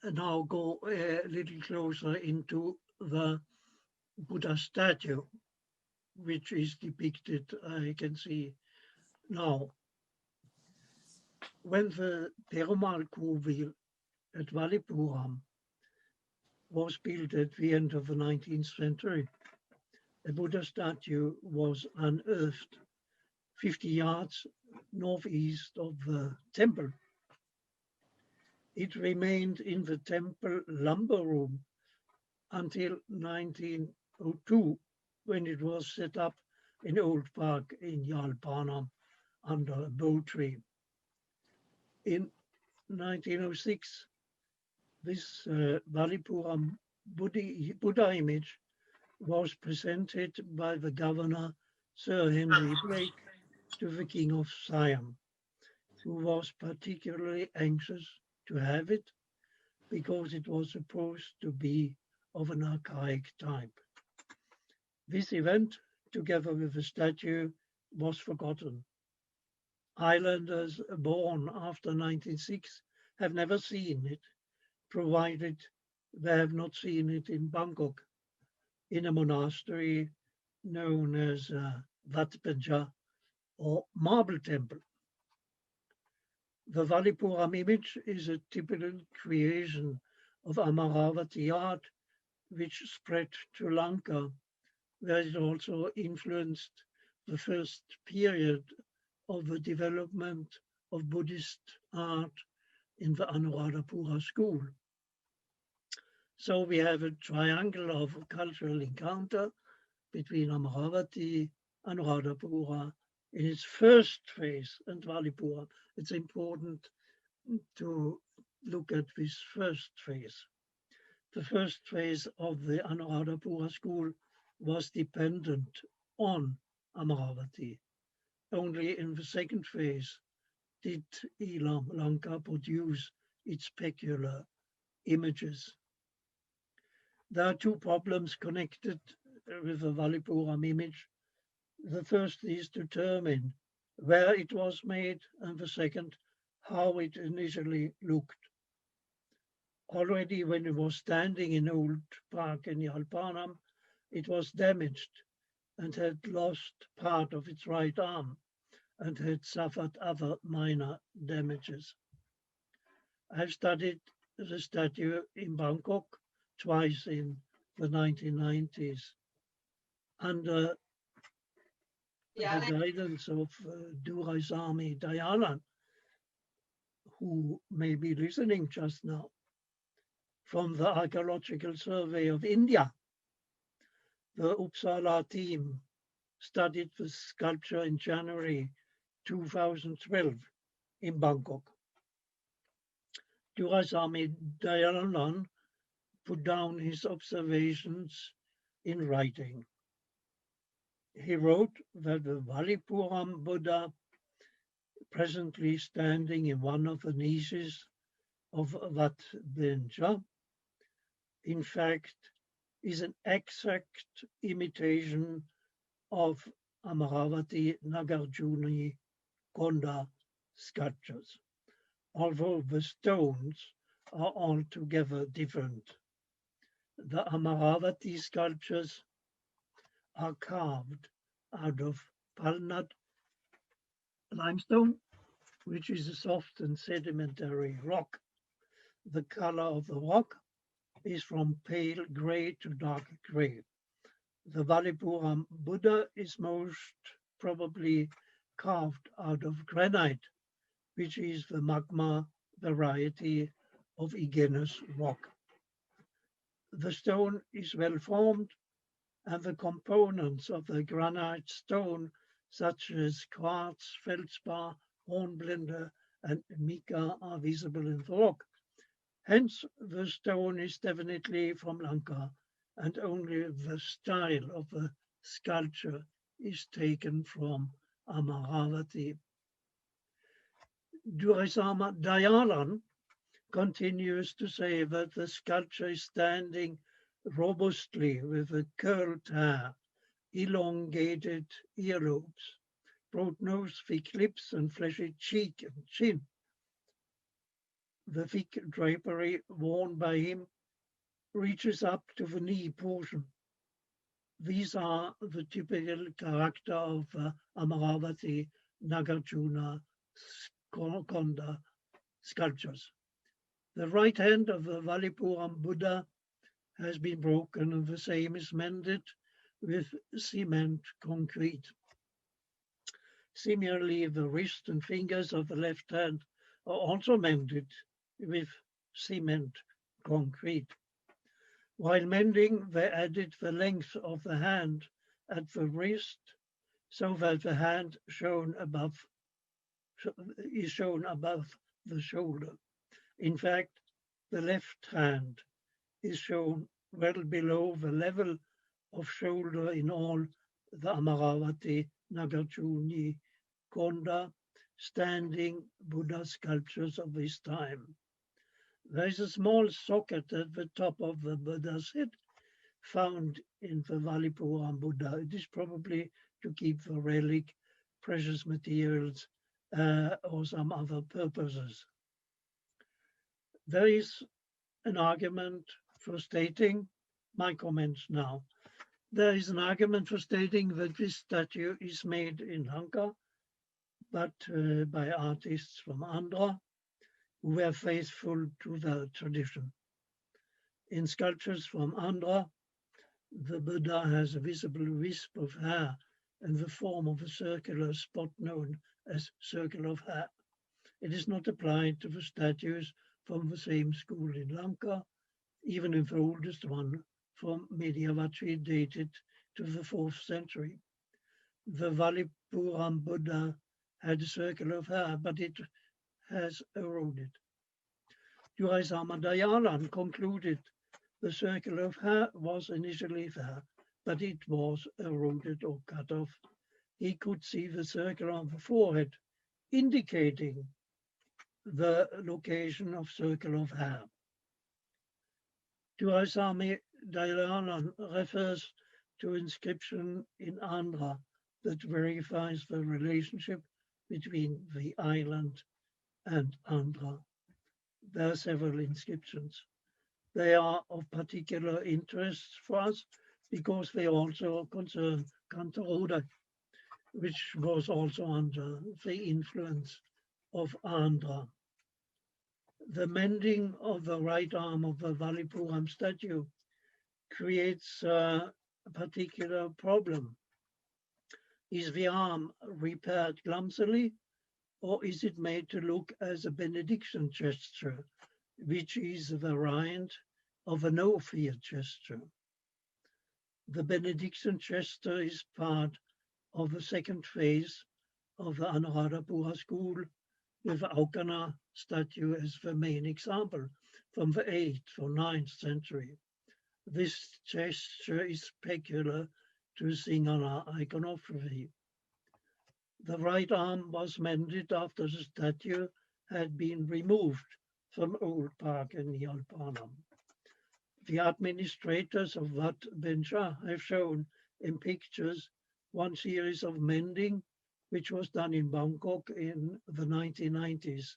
now go a little closer into the Buddha statue, which is depicted, I can see now. When the Perumal Kovil at Villupuram was built at the end of the 19th century, a Buddha statue was unearthed 50 yards northeast of the temple. It remained in the temple lumber room until 1902, when it was set up in Old Park in Villupuram under a bo tree. In 1906, this Villupuram Buddha image was presented by the governor, Sir Henry Blake, to the King of Siam, who was particularly anxious to have it because it was supposed to be of an archaic type. This event, together with the statue, was forgotten. Islanders born after 1906 have never seen it, provided they have not seen it in Bangkok, in a monastery known as Wat Penja, or Marble Temple. The Villupuram image is a typical creation of Amaravati art, which spread to Lanka, where it also influenced the first period of the development of Buddhist art in the Anuradhapura school. So we have a triangle of cultural encounter between Amaravati, Anuradhapura in its first phase, and Villupuram. It's important to look at this first phase. The first phase of the Anuradhapura school was dependent on Amaravati. Only in the second phase did Lanka produce its peculiar images. There are two problems connected with the Villupuram image. The first is to determine where it was made, and the second, how it initially looked. Already when it was standing in Old Park in Villupuram, it was damaged and had lost part of its right arm and had suffered other minor damages. I've studied the statue in Bangkok twice in the 1990s under the guidance of Duraisamy Dayalan, who may be listening just now, from the Archaeological Survey of India. The Uppsala team studied the sculpture in January 2012 in Bangkok. Duraisamy Dayalan put down his observations in writing. He wrote that the Villupuram Buddha, presently standing in one of the niches of Wat Penja, in fact, is an exact imitation of Amaravati Nagarjuna Konda sculptures, although the stones are altogether different. The Amaravati sculptures are carved out of palnad limestone, which is a soft and sedimentary rock. The color of the rock is from pale gray to dark gray. The Villupuram Buddha is most probably carved out of granite, which is the magma variety of igneous rock. The stone is well formed, and the components of the granite stone, such as quartz, feldspar, hornblende, and mica, are visible in the rock. Hence, the stone is definitely from Lanka, and only the style of the sculpture is taken from Amaravati. Duraisamy Dayalan continues to say that the sculpture is standing robustly with a curled hair, elongated earlobes, broad nose, thick lips, and fleshy cheek and chin. The thick drapery worn by him reaches up to the knee portion. These are the typical character of Amaravati Nagarjuna Konda sculptures. The right hand of the Villupuram Buddha has been broken and the same is mended with cement concrete. Similarly, the wrist and fingers of the left hand are also mended with cement concrete. While mending, they added the length of the hand at the wrist so that the hand is shown above the shoulder. In fact, the left hand is shown well below the level of shoulder in all the Amaravati Nagarjuna Konda standing Buddha sculptures of this time. There is a small socket at the top of the Buddha's head found in the Villupuram Buddha. It is probably to keep the relic, precious materials, or some other purposes. There is an argument for stating, my comments now, there is an argument for stating that this statue is made in Lanka, but by artists from Andhra who were faithful to the tradition. In sculptures from Andhra, the Buddha has a visible wisp of hair and the form of a circular spot known as circle of hair. It is not applied to the statues from the same school in Lanka, even if the oldest one from Mediavachi dated to the 4th century. The Villupuram Buddha had a circle of hair, but it has eroded. Duraisama Dayalan concluded the circle of hair was initially there, but it was eroded or cut off. He could see the circle on the forehead, indicating the location of circle of hair. Duraisama Dayalan refers to inscription in Andhra that verifies the relationship between the island and Andhra. There are several inscriptions. They are of particular interest for us because they also concern Kantaroda, which was also under the influence of Andhra. The mending of the right arm of the Villupuram statue creates a particular problem. Is the arm repaired clumsily, or is it made to look as a benediction gesture, which is a variant of a no-fear gesture? The benediction gesture is part of the second phase of the Anuradhapura school, with the Aukana statue as the main example from the 8th or 9th century. This gesture is peculiar to Sinhala iconography. The right arm was mended after the statue had been removed from Old Park in Villupuram. The administrators of Wat Bencha have shown in pictures one series of mending which was done in Bangkok in the 1990s.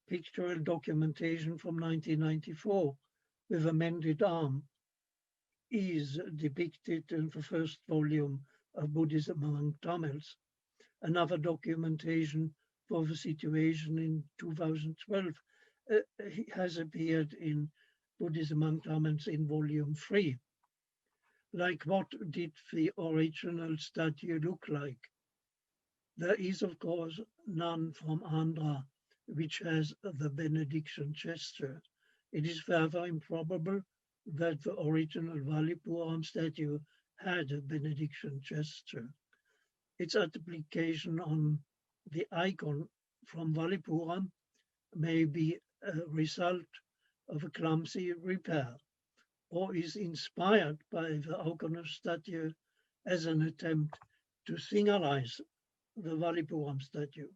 Pictorial documentation from 1994 with a mended arm is depicted in the first volume of Buddhism among Tamils. Another documentation for the situation in 2012 has appeared in Buddhism among Tamils in volume 3. Like, what did the original statue look like? There is, of course, none from Andhra which has the benediction gesture. It is further improbable that the original Villupuram statue had a benediction gesture. Its application on the icon from Villupuram may be a result of a clumsy repair, or is inspired by the Aukana statue as an attempt to Sinhalise the Villupuram statue.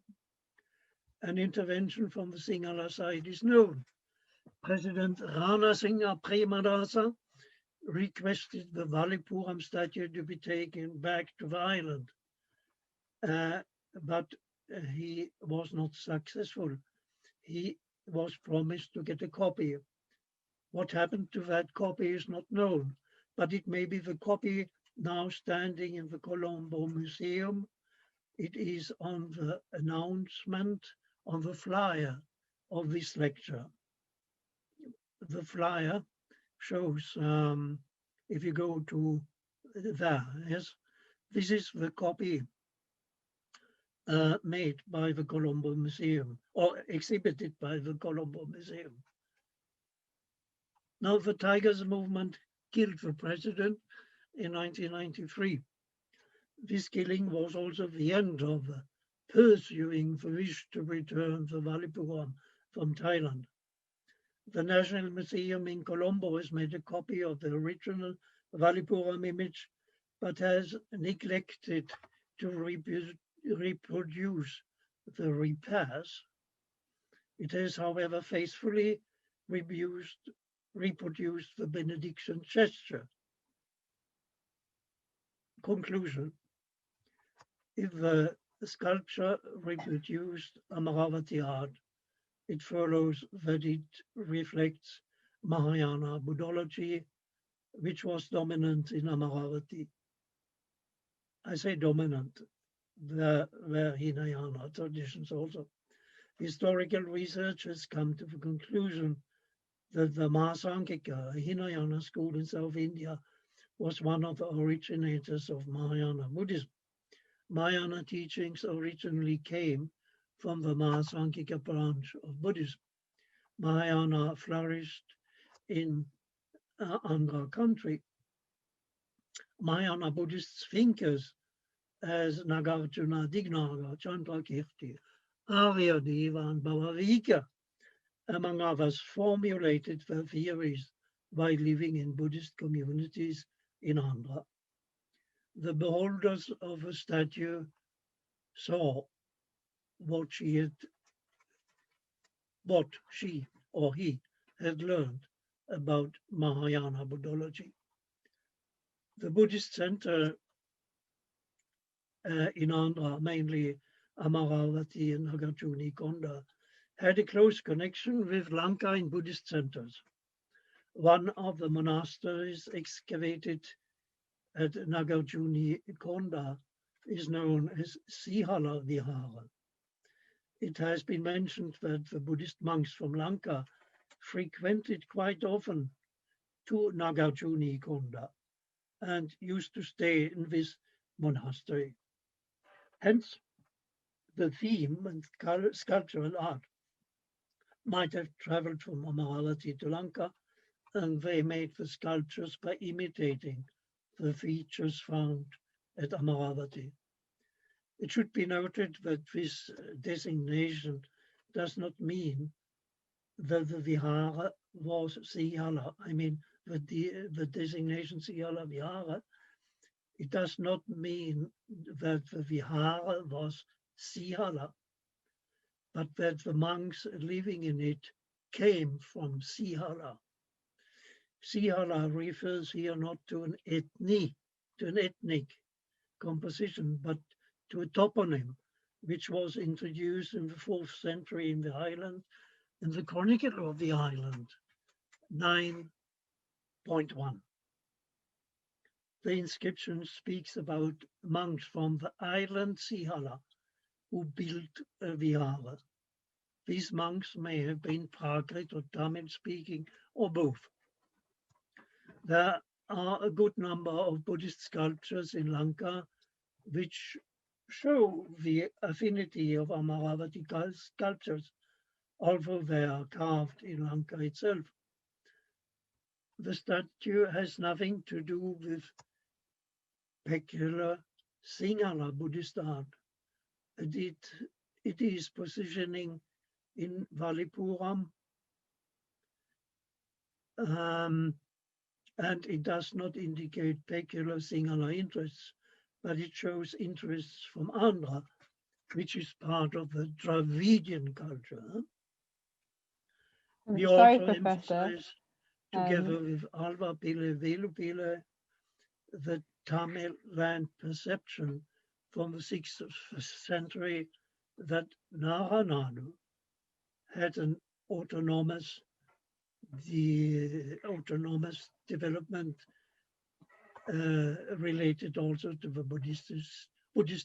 An intervention from the Sinhala side is known, President Rana Singha Premadasa requested the Villupuram statue to be taken back to the island, but he was not successful. He was promised to get a copy. What happened to that copy is not known, but it may be the copy now standing in the Colombo Museum. It is on the announcement on the flyer of this lecture. The flyer shows, if you go to there, yes, this is the copy made by the Colombo Museum, or exhibited by the Colombo Museum. Now, the Tigers movement killed the president in 1993. This killing was also the end of pursuing the wish to return the Villupuram from Thailand. The National Museum in Colombo has made a copy of the original Villupuram image, but has neglected to reproduce the repairs. It has, however, faithfully reproduced the benediction gesture. Conclusion: if the sculpture reproduced Amaravati art, it follows that it reflects Mahayana Buddhology, which was dominant in Amaravati. I say dominant, there were Hinayana traditions also. Historical research has come to the conclusion that the Mahasankika, a Hinayana school in South India, was one of the originators of Mahayana Buddhism. Mahayana teachings originally came from the Mahasankika branch of Buddhism. Mahayana flourished in Andhra country. Mahayana Buddhist thinkers as Nagarjuna Dignaga, Chandrakirti, Aryadeva and Bhavavika, among others, formulated their theories by living in Buddhist communities in Andhra. The beholders of a statue saw what she or he had learned about Mahayana Buddhology. The Buddhist center in Andhra, mainly Amaravati and Nagarjuna Konda, had a close connection with Lanka in Buddhist centers. One of the monasteries excavated at Nagarjuna Konda is known as Sihala Vihara. It has been mentioned that the Buddhist monks from Lanka frequented quite often to Nagarjuna Konda and used to stay in this monastery. Hence, the theme and sculptural art might have traveled from Amaravati to Lanka, and they made the sculptures by imitating the features found at Amaravati. It should be noted that this designation does not mean that the Vihara was Sihala. I mean, the designation Sihala Vihara, it does not mean that the Vihara was Sihala, but that the monks living in it came from Sihala. Sihala refers here not to an ethnic composition, but to a toponym, which was introduced in the 4th century in the island, in the Chronicle of the Island, 9.1. The inscription speaks about monks from the island Sihala who built a vihara. These monks may have been Prakrit or Tamil speaking, or both. There are a good number of Buddhist sculptures in Lanka which show the affinity of Amaravati sculptures, although they are carved in Lanka itself. The statue has nothing to do with peculiar Sinhala Buddhist art. It is positioning in Villupuram, and it does not indicate peculiar Sinhala interests, but it shows interests from Andhra, which is part of the Dravidian culture. We Sorry, also Professor. emphasize, together with Alva Pille Villupuram, the Tamil land perception from the 6th century that Naranadu had an autonomous development related also to the Buddhist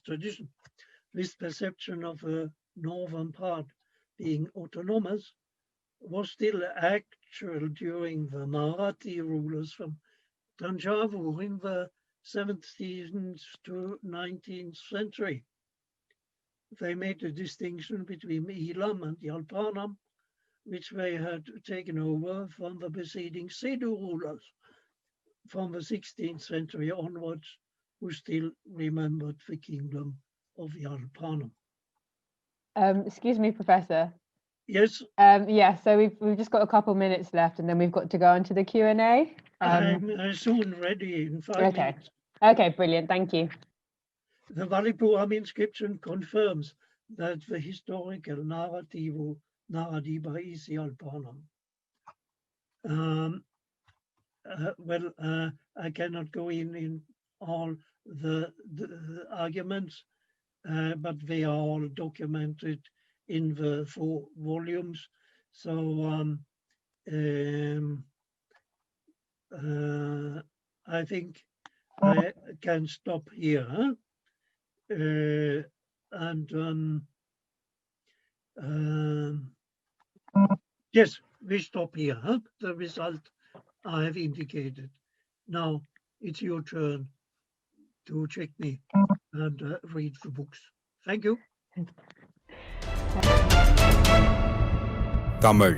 tradition. This perception of a northern part being autonomous was still actual during the Marathi rulers from Tanjavur in the 17th to 19th century. They made a distinction between Elam and Yalpanam, which they had taken over from the preceding Sedu rulers from the 16th century onwards, who still remembered the kingdom of Yalpanam. Excuse me, Professor. Yes. Yeah, so we've just got a couple minutes left, and then we've got to go into the Q&A. I'm soon ready in 5 minutes. Okay, brilliant. Thank you. The Villupuram inscription confirms that the historical Naradiba is Yalpanam. I cannot go in all the arguments, but they are all documented in the 4 volumes. So I think I can stop here. Huh? Yes, we stop here. Huh? The result I have indicated. Now it's your turn to check me and read the books. Thank you. Tamil